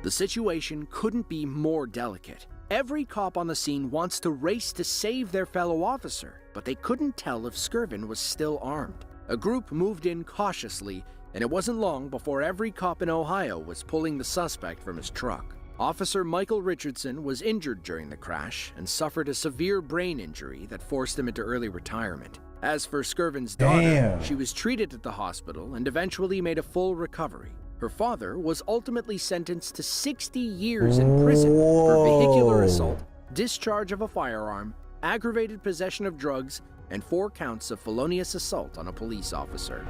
The situation couldn't be more delicate. Every cop on the scene wants to race to save their fellow officer, but they couldn't tell if Skirvin was still armed. A group moved in cautiously, and it wasn't long before every cop in Ohio was pulling the suspect from his truck. Officer Michael Richardson was injured during the crash and suffered a severe brain injury that forced him into early retirement. As for Skirvin's daughter, she was treated at the hospital and eventually made a full recovery. Her father was ultimately sentenced to 60 years in prison for vehicular assault, discharge of a firearm, aggravated possession of drugs, and 4 counts of felonious assault on a police officer.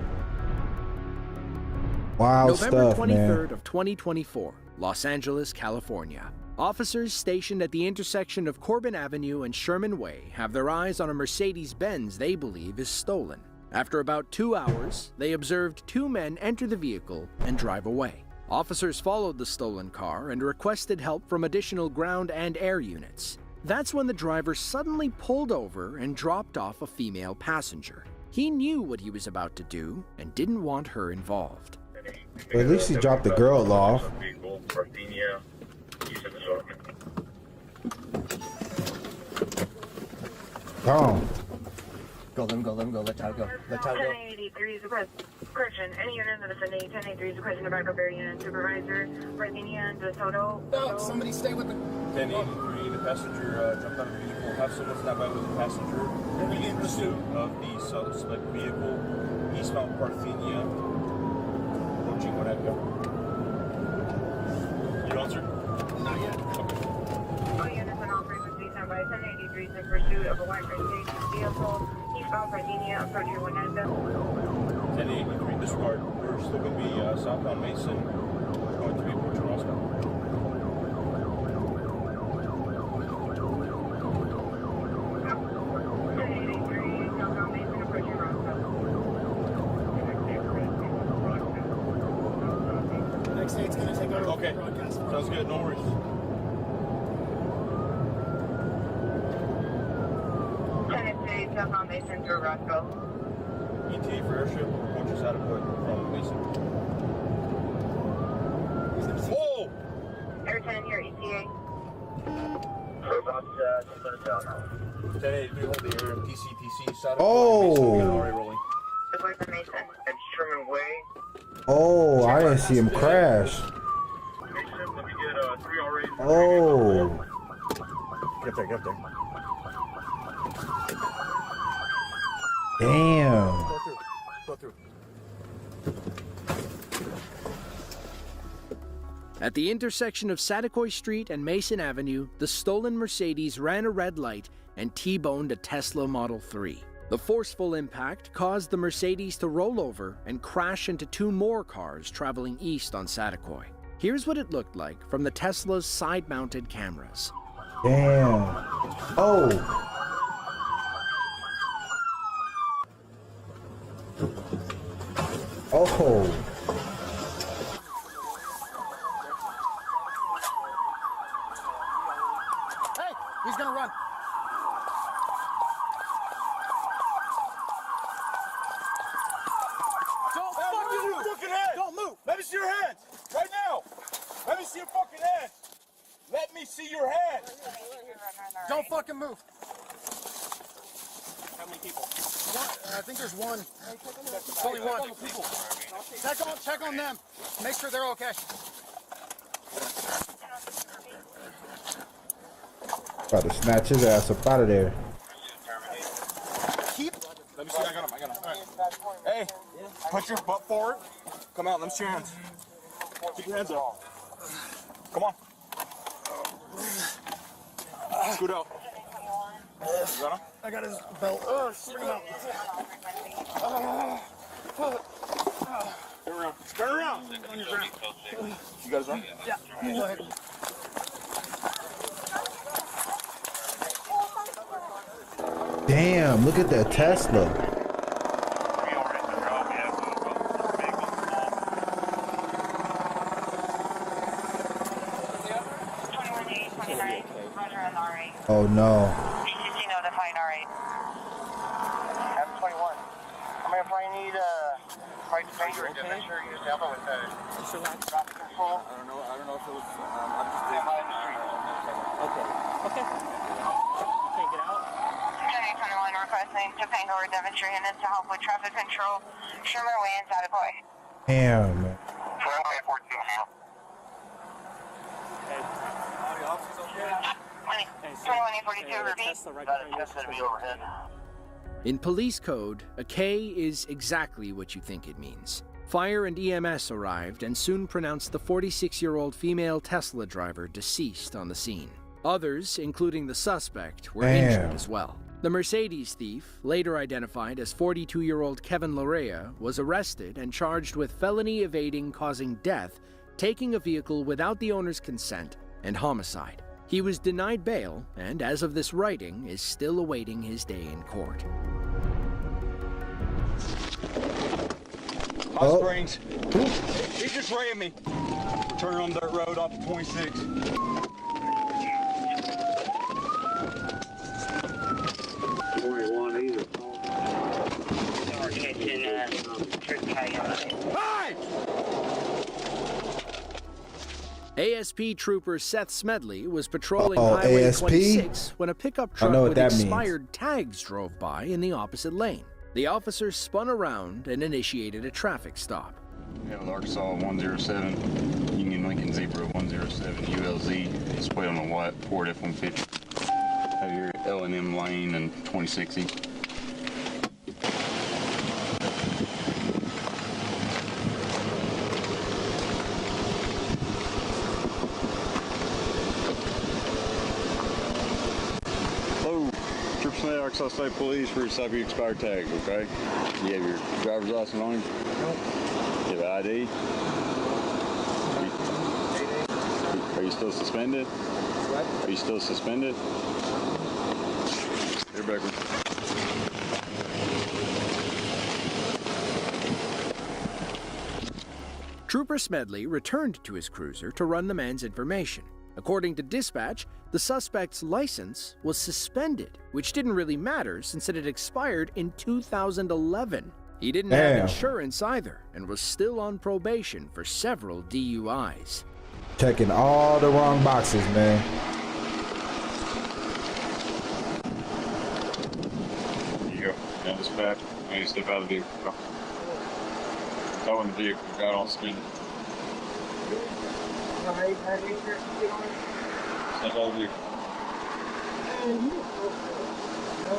Wild November stuff, 23rd man. of 2024, Los Angeles, California. Officers stationed at the intersection of Corbin Avenue and Sherman Way have their eyes on a Mercedes-Benz they believe is stolen. After about 2 hours, they observed 2 men enter the vehicle and drive away. Officers followed the stolen car and requested help from additional ground and air units. That's when the driver suddenly pulled over and dropped off a female passenger. He knew what he was about to do and didn't want her involved. Well, at least he dropped the girl off. Gone. Go, let him go, let him go, let Todd go. Let Todd go. 1083 is request. Correction, any unit in the vicinity, 1083 is requesting a backup air unit supervisor, Parthenia, DeSoto. No, somebody stay with the... 1083, the passenger jumped out of the vehicle. Have someone stop by with the passenger. Be in pursuit of the suspect vehicle, eastbound Parthenia. Approaching what I've got. You answer? Not yet. Okay. All units and operators please stand by. 1083 is in pursuit of a white Mercedes vehicle, eastbound Parthenia, approaching Winanda. 1083, disregard. We're still going to be southbound Mason. We're going to be approaching Roscoe. It's going to take over. Okay, sounds good, no worries. 1083, southbound Mason through Roscoe. ETA for airship, approaches out of hood from Mason. Whoa! Air 10 here, ETA. 1083, hold the air, TC, south of Oh! Mason, we got already rolling. Deploy for Mason. And Sherman Way. Oh, I didn't see him crash. Mason, let me get 3 already. Oh. Get up there. Damn. Go through. At the intersection of Saticoy Street and Mason Avenue, the stolen Mercedes ran a red light and T-boned a Tesla Model 3. The forceful impact caused the Mercedes to roll over and crash into 2 more cars traveling east on Saticoy. Here's what it looked like from the Tesla's side-mounted cameras. Damn. Oh. Oh. Hey, he's going to run. Don't move! Let me see your hands! Right now! Let me see your fucking hands! Let me see your hands! Don't fucking move. How many people? I think there's one. It's only one. Check on them. Make sure they're okay. About to snatch his ass up out of there. Let me see, I got him. All right. Hey, put your butt forward. Come out, let me see your hands. Keep your hands up. Come on. Scoot out. You got him? I got his belt. Bring him out. Turn around. On your ground. You got his arm? Yeah. Go ahead. Damn, look at that Tesla. Oh no. ECC notifying R8. if I need right to pay your demonstrator, you just help with traffic control. I don't know if it was, I'm just Stand by the street. Okay. Okay. You can't get out? County 21 requesting Topanga or Devonshire units to help with traffic control. Shermer Way inside of play. Damn, man. 14 now. Hey. Are the officers okay? 2142 repeat. That's the right That's going to be overhead. In police code, a K is exactly what you think it means. Fire and EMS arrived and soon pronounced the 46-year-old female Tesla driver deceased on the scene. Others, including the suspect, were injured as well. The Mercedes thief, later identified as 42-year-old Kevin Larea, was arrested and charged with felony evading causing death, taking a vehicle without the owner's consent, and homicide. He was denied bail and, as of this writing, is still awaiting his day in court. Hot Springs. He just ran me. We're turning on dirt road off of 26. Hi! ASP Trooper Seth Smedley was patrolling Uh-oh, Highway ASP? 26 when a pickup I truck know what with that means. expired tags drove by in the opposite lane. The officer spun around and initiated a traffic stop. Hammond, Arkansas 107, Union Lincoln Zebra 107, ULZ, displayed on the white Ford F-150. Have your L&M lane and 2060. Hello, Trooper Smith, Arkansas State Police, for your your expired tags, okay? You have your driver's license on you? Nope. You have ID? Are you still suspended? What? Are you still suspended? Here, Becker. Trooper Smedley returned to his cruiser to run the man's information. According to dispatch, the suspect's license was suspended, which didn't really matter since it had expired in 2011. He didn't have insurance either and was still on probation for several DUIs. Checking all the wrong boxes, man. Here you go. Down this back. I need to step out of the vehicle. Go in the vehicle. Got on speed. Step out of the vehicle.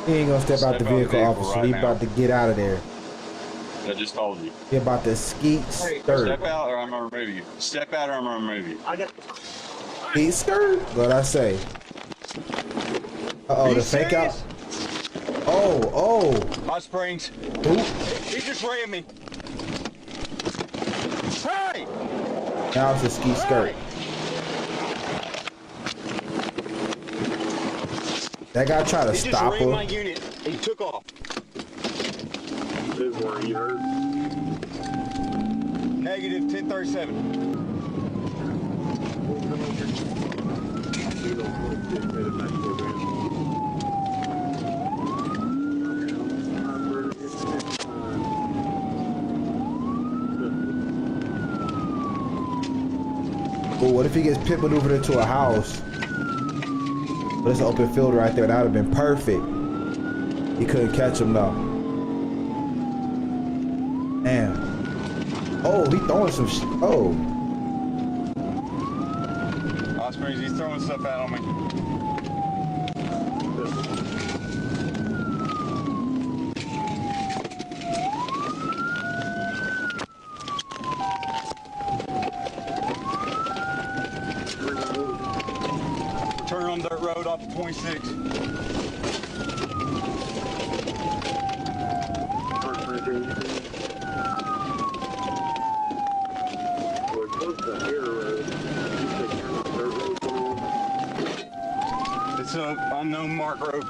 He ain't gonna step out the vehicle, officer. right He now. about to get out of there. I just told you. He about to skeet skirt. Step out or I'm gonna remove you. Step out or I'm gonna remove you. Skeet skirt? What I say? Uh-oh, the fake out. Oh. Hot Springs. Ooh. He just ran me. Hey! Now it's a skeet skirt. That guy tried to He just stop ran my him. unit. He took off. Were you hurt? Negative 1037. But what if he gets pit maneuvered into a house? But it's an open field right there. That would have been perfect. He couldn't catch him though. Damn. Oh, he throwing some shit. Oh. Hot Springs, he's throwing stuff out on me. Turn on dirt road off of 26. It's an unknown mark road.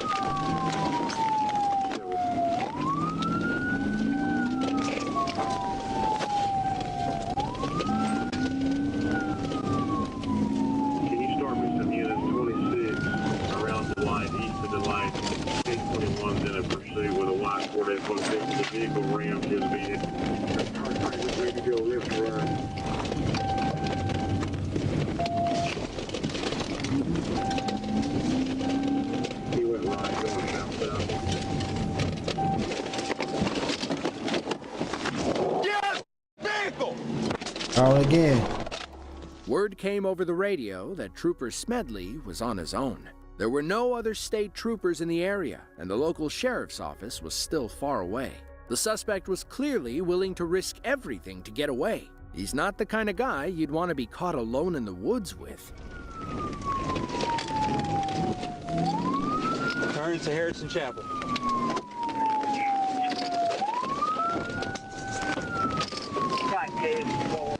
Can you start me some units 26 around the light, east of the light, 821's in a pursuit with a white Ford F-150. vehicle rammed his vehicle. Ready to go left or right. He went right, going south. Yes! Vehicle! Oh, again. Word came over the radio that Trooper Smedley was on his own. There were no other state troopers in the area, and the local sheriff's office was still far away. The suspect was clearly willing to risk everything to get away. He's not the kind of guy you'd want to be caught alone in the woods with. Turn to Harrison Chapel.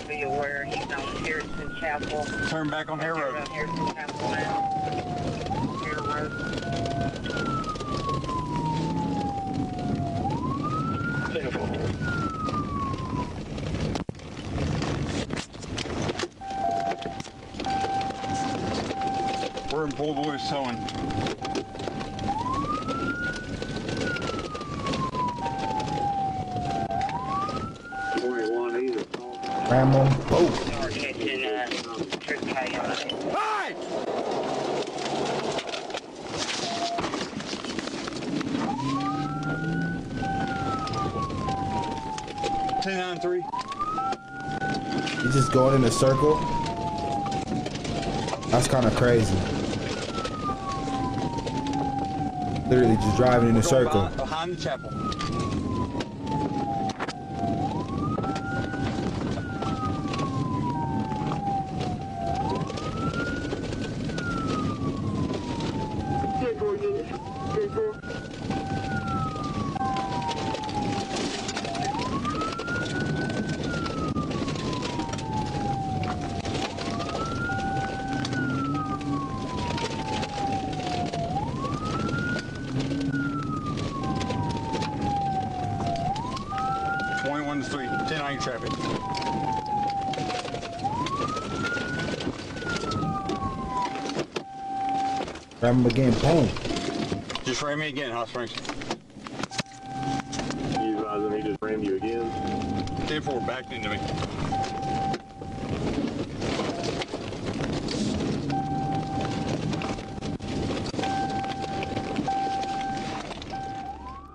Be aware he's on Harrison Chapel. Turn back on Hare Road. Harrison Chapel now. Hare Road. We're in Bull Boys towing. Ram them both. Hey! 1093. You just going in a circle? That's kind of crazy. Literally just driving in a circle. Behind the chapel. Traffic. Ram him again, boom. Just ram me again, Hot Springs. You advising he just rammed you again? 10-4 backed into me.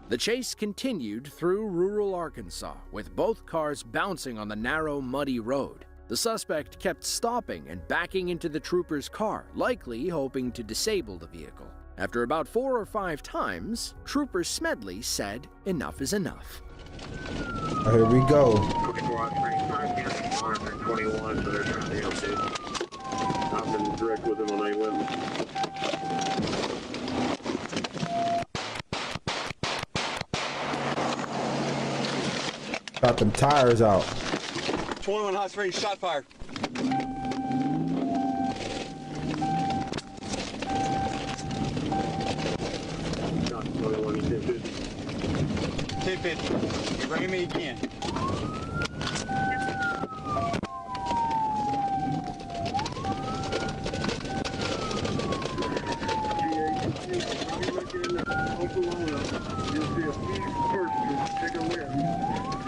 The chase continued through rural Arkansas, with both cars bouncing on the narrow, muddy road. The suspect kept stopping and backing into the trooper's car, likely hoping to disable the vehicle. After about 4 or 5 times, Trooper Smedley said enough is enough. Oh, here we go. 21, so they're trying to help it. I've been direct with him on A11. Got them tires out. 21 Hot Springs, shot fired. Shot 21, 1050. 1050. You ran me again. You'll see a few persons take a left.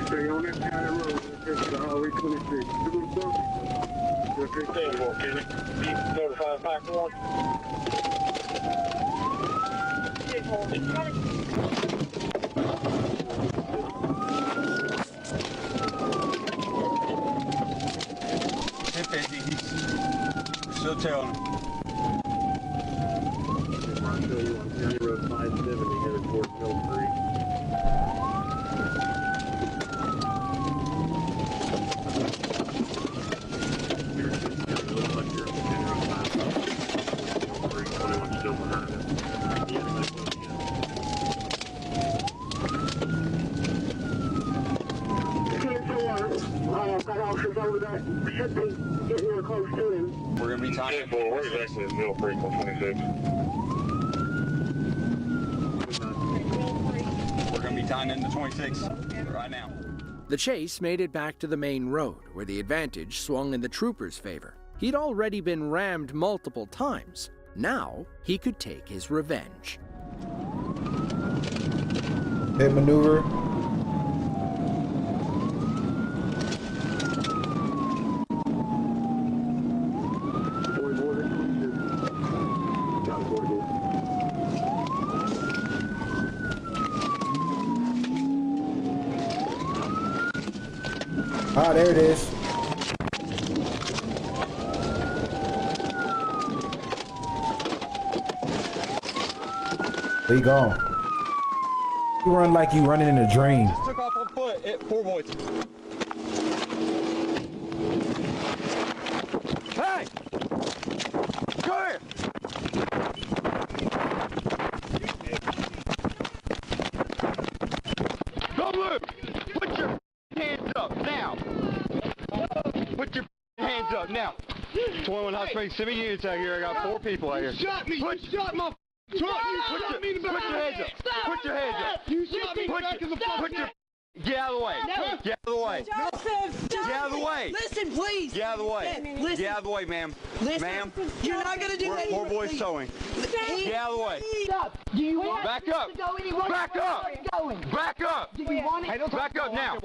Stay on that county road. That's the Highway 26. The little bumpy. You'll take that. Can you notify 5-1? Still tailing him. I'll show you on County Road 570 headed towards Mill Creek. Looks like you're on County Road 570. Mill Creek, 21 still behind it. Yes, that's what it is. Got officers over there. Should be getting real close to him. We're going to be tying. Where's actually Mill Creek on 26? We're going to be tying into 26 right now. The chase made it back to the main road, where the advantage swung in the trooper's favor. He'd already been rammed multiple times. Now, he could take his revenge. Hit maneuver. Ah, there it is. Where you going? You run like you running in a dream. Just took off on foot at 4 boys. Hey! Come here! Don't move! Put your hands up now! Put your hands up now! 21 Hot Springs, send me units out here. I got 4 people out here. You shot me! You shot my truck! You shot me in the back! Put your hands up! Put your hands up! You shot me back in the fucking neck! Get out of the way! No. Get out of the way! Joseph, Get out of the way! Listen, please! Get out of the way! Listen. Get out of the way, ma'am! Listen. Ma'am! You're not gonna do that. 4 boys towing. Get out of the way! Stop! Do you want Back up! to go anywhere? Back up! Going. Back up! Do you want it? Back up now!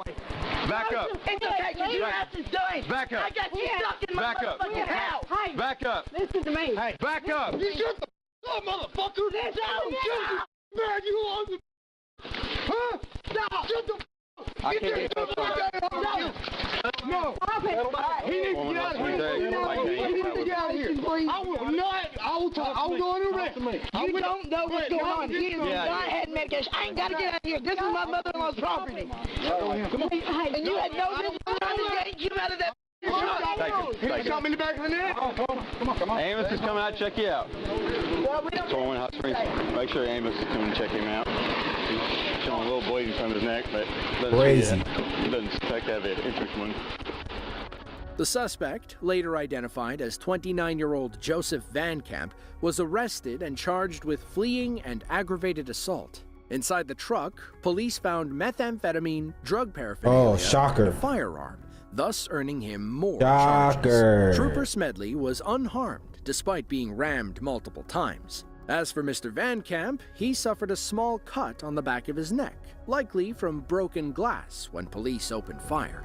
Back up! It's okay, because your ass is done. Back up! I got you stuck in my Back up! motherfucking house. Hey, Back up! listen to me. Hey, Back up! You shut the up, motherfucker! Listen, man, you on the... Huh? Stop! Shut the I can't get that No! Stop it! He needs to get out of here! He needs to get out of here! I will not! I'm going to arrest him! You don't know what's going on! He is not had medication! I ain't got to get out of here! This is my mother-in-law's property! Come on! And you had no business trying to get you out of that! Thank you. Shot me in the back of the neck! Come on. Amos is coming out to check you out. 21 Hot Springs. Make sure Amos is coming to check him out. He's showing a little bleeding from his neck, but Crazy. Doesn't suspect to have an infant wound. The suspect, later identified as 29-year-old Joseph Van Camp, was arrested and charged with fleeing and aggravated assault. Inside the truck, police found methamphetamine, drug paraphernalia, shocker. and a firearm, thus earning him more Shocker. charges. Trooper Smedley was unharmed despite being rammed multiple times. As for Mr. Van Camp, he suffered a small cut on the back of his neck, likely from broken glass when police opened fire.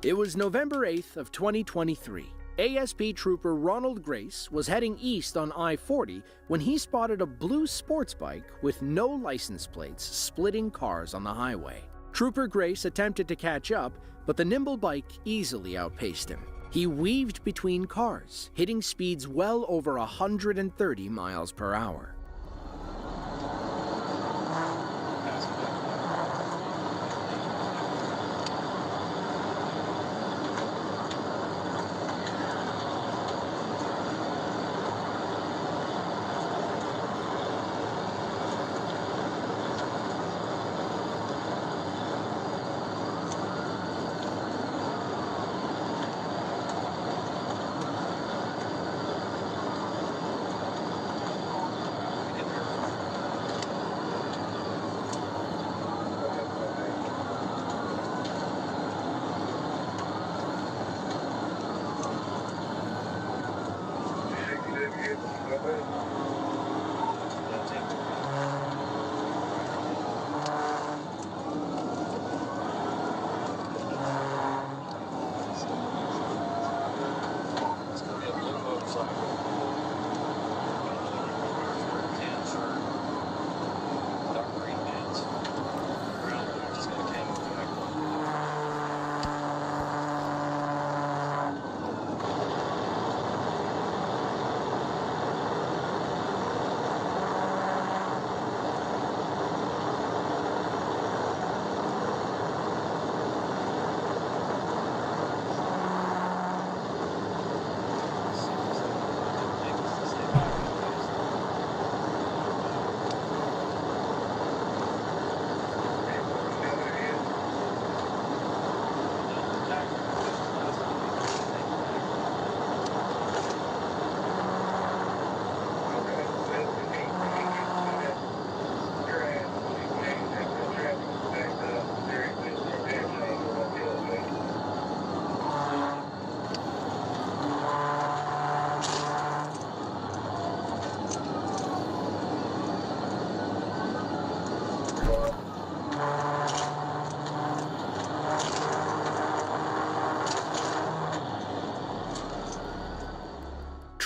It was November 8th of 2023. ASP Trooper Ronald Grace was heading east on I-40 when he spotted a blue sports bike with no license plates splitting cars on the highway. Trooper Grace attempted to catch up, but the nimble bike easily outpaced him. He weaved between cars, hitting speeds well over 130 miles per hour.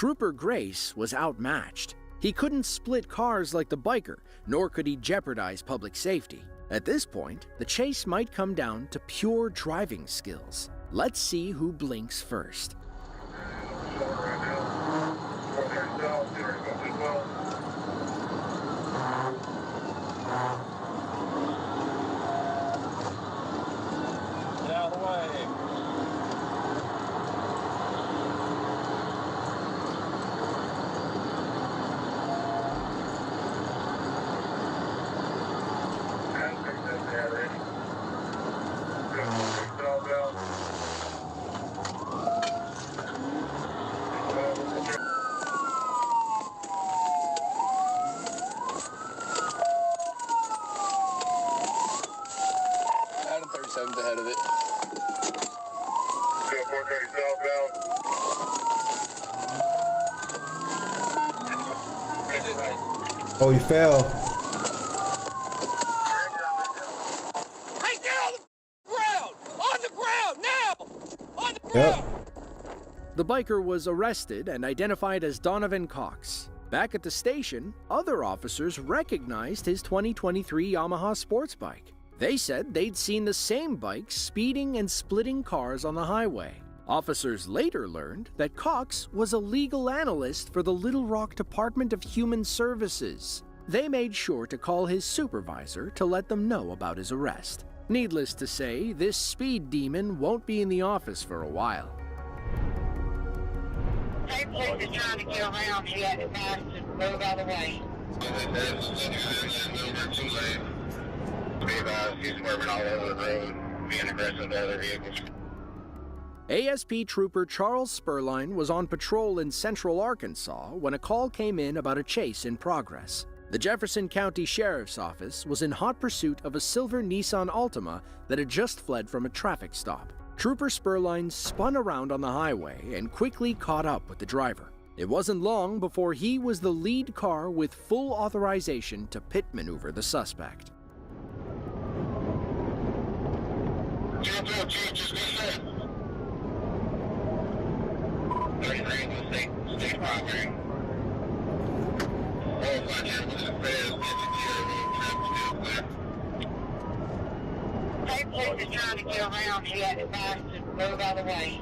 Trooper Grace was outmatched. He couldn't split cars like the biker, nor could he jeopardize public safety. At this point, the chase might come down to pure driving skills. Let's see who blinks first. Get out of the way. Adam 37's ahead of it. Oh, he fell. Hey, get on the ground! On the ground, now! On the ground! Yep. The biker was arrested and identified as Donovan Cox. Back at the station, other officers recognized his 2023 Yamaha sports bike. They said they'd seen the same bike speeding and splitting cars on the highway. Officers later learned that Cox was a legal analyst for the Little Rock Department of Human Services. They made sure to call his supervisor to let them know about his arrest. Needless to say, this speed demon won't be in the office for a while. Hey, police is trying to get around here and fast to move out of the way. He's swerving all over the road, being aggressive to other vehicles. ASP Trooper Charles Spurline was on patrol in central Arkansas when a call came in about a chase in progress. The Jefferson County Sheriff's Office was in hot pursuit of a silver Nissan Altima that had just fled from a traffic stop. Trooper Spurline spun around on the highway and quickly caught up with the driver. It wasn't long before he was the lead car with full authorization to pit maneuver the suspect. Hey, police is trying to get around here and fast to move out of the way.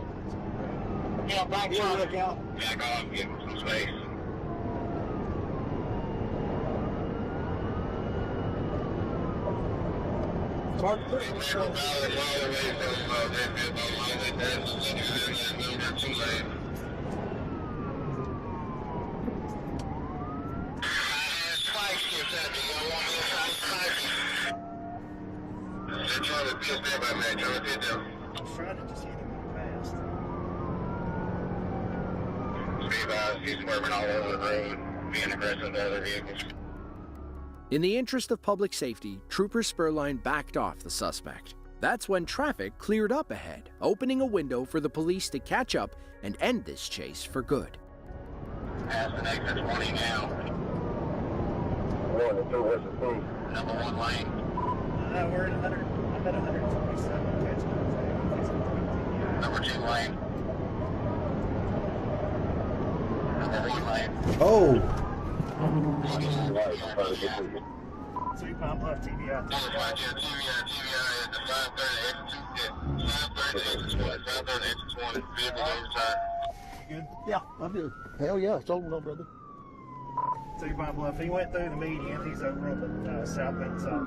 Yeah, black truck. Look out. Back off, give him some space. He's swerving all over the road, being aggressive to other vehicles. In the interest of public safety, Trooper Spurline backed off the suspect. That's when traffic cleared up ahead, opening a window for the police to catch up and end this chase for good. Passing exit 20 now. 1 and 2, what's the speed? Number 1 lane. We're at 100. I'm at 127. Number 2 lane. Number 1 lane. Oh. So you pump left TVI. Good? Yeah, I'm good. Hell yeah, it's over now, brother. So you pump left. He went through the median. He's over on the southbound side.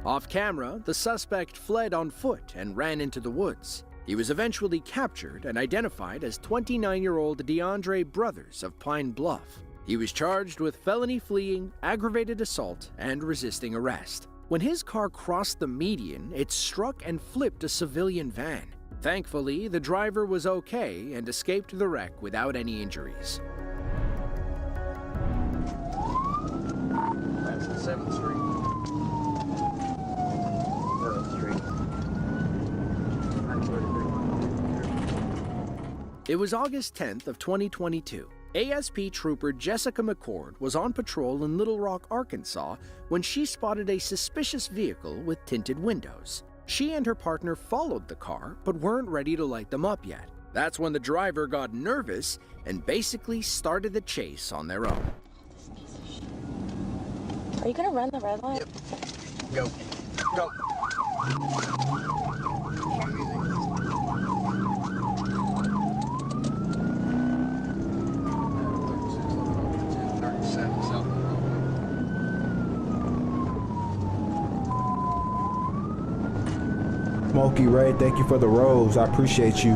Off camera, the suspect fled on foot and ran into the woods. He was eventually captured and identified as 29-year-old DeAndre Brothers of Pine Bluff. He was charged with felony fleeing, aggravated assault, and resisting arrest. When his car crossed the median, it struck and flipped a civilian van. Thankfully, the driver was okay and escaped the wreck without any injuries. That's 7th Street. 7th Street. It was August 10th of 2022. ASP Trooper Jessica McCord was on patrol in Little Rock, Arkansas, when she spotted a suspicious vehicle with tinted windows. She and her partner followed the car, but weren't ready to light them up yet. That's when the driver got nervous and basically started the chase on their own. Are you gonna run the red light? Go. Go. Smokey Ray, thank you for the rose. I appreciate you.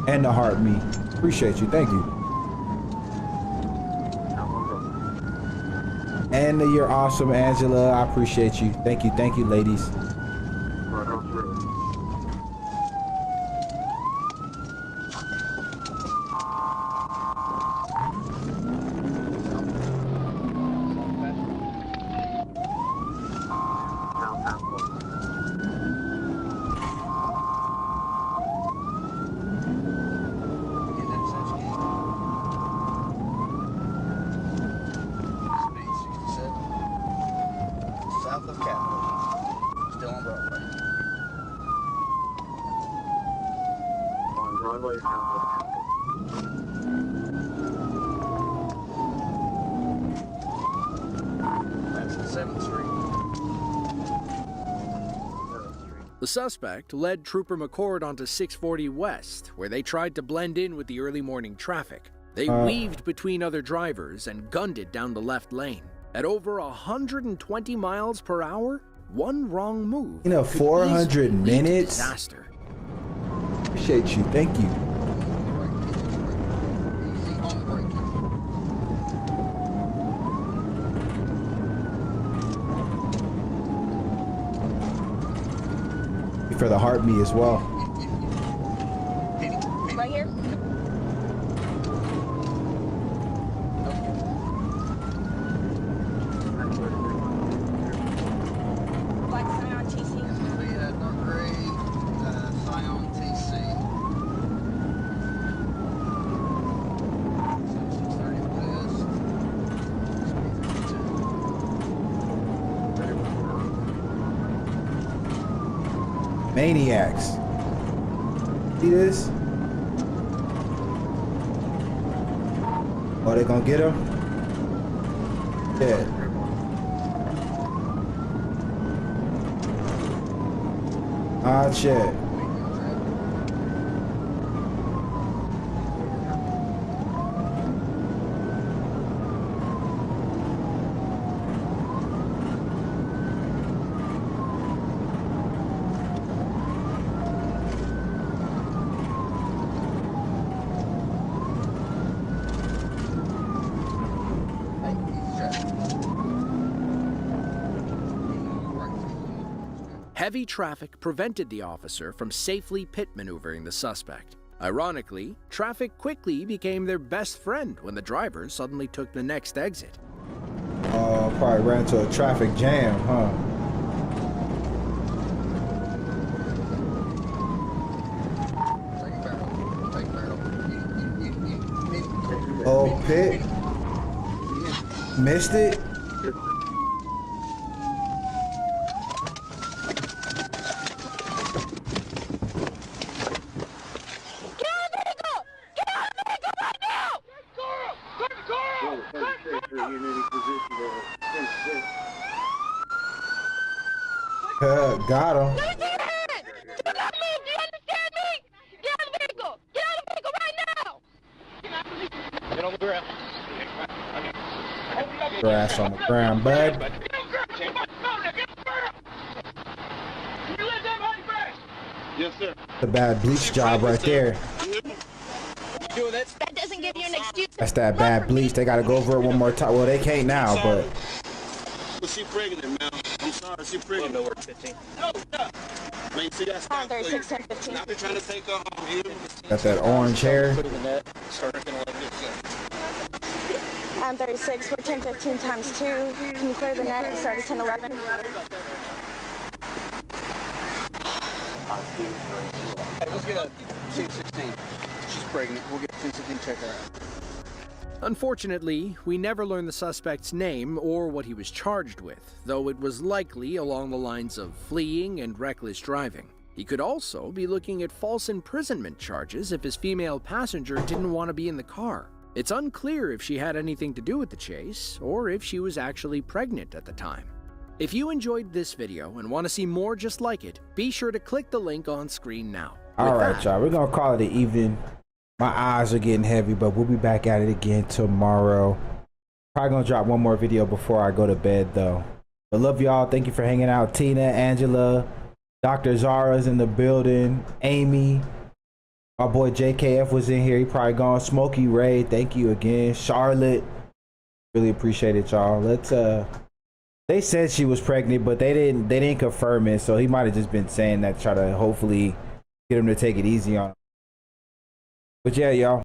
And the heart me. Appreciate you. Thank you. And you're awesome, Angela. I appreciate you. Thank you. Thank you, ladies. South of Capitol. Still on Broadway. On Broadway, south of Capitol. That's the 7th Street. The suspect led Trooper McCord onto 640 West, where they tried to blend in with the early morning traffic. They weaved between other drivers and gunned it down the left lane. At over 120 miles per hour, one wrong move. You know, 400 minutes. Disaster. Appreciate you. Thank you. For the heart me as well. Right here? Black Scion TC. Dark gray, Scion TC. 630 West. Maniacs. See this? Oh, they gonna get him? Yeah. Ah, shit. Heavy traffic prevented the officer from safely pit maneuvering the suspect. Ironically, traffic quickly became their best friend when the driver suddenly took the next exit. Oh, probably ran into a traffic jam, huh? Oh, pit. Missed it. Got him. Get on the ground. Your ass on the ground, bud. Yes, sir. The bad bleach job right there. That doesn't give you an excuse. That's that bad bleach. They gotta go over it one more time. Well, they can't now, but. But she pregnant, man. I'm sorry, she pregnant. No, 15. No, stop. Man, see, that's not 36, 10, 15. I've been trying to take her home. Got that orange hair. I'm 36, we're 10, 15 times 2. Can you clear the net and start at 10, 11? Hey, let's get a 10-16. She's pregnant. We'll get 10-16 check her out. Unfortunately, we never learned the suspect's name or what he was charged with, though it was likely along the lines of fleeing and reckless driving. He could also be looking at false imprisonment charges if his female passenger didn't want to be in the car. It's unclear if she had anything to do with the chase or if she was actually pregnant at the time. If you enjoyed this video and want to see more just like it, be sure to click the link on screen now. All right, y'all, we're gonna call it an evening. My eyes are getting heavy, but we'll be back at it again tomorrow. Probably gonna drop one more video before I go to bed though. But love y'all. Thank you for hanging out. Tina, Angela, Dr. Zara's in the building. Amy, our boy JKF was in here. He probably gone. Smokey Ray, thank you again. Charlotte, really appreciate it, y'all. Let's they said she was pregnant, but they didn't confirm it, so he might have just been saying that to try to hopefully get him to take it easy on him. But yeah, y'all.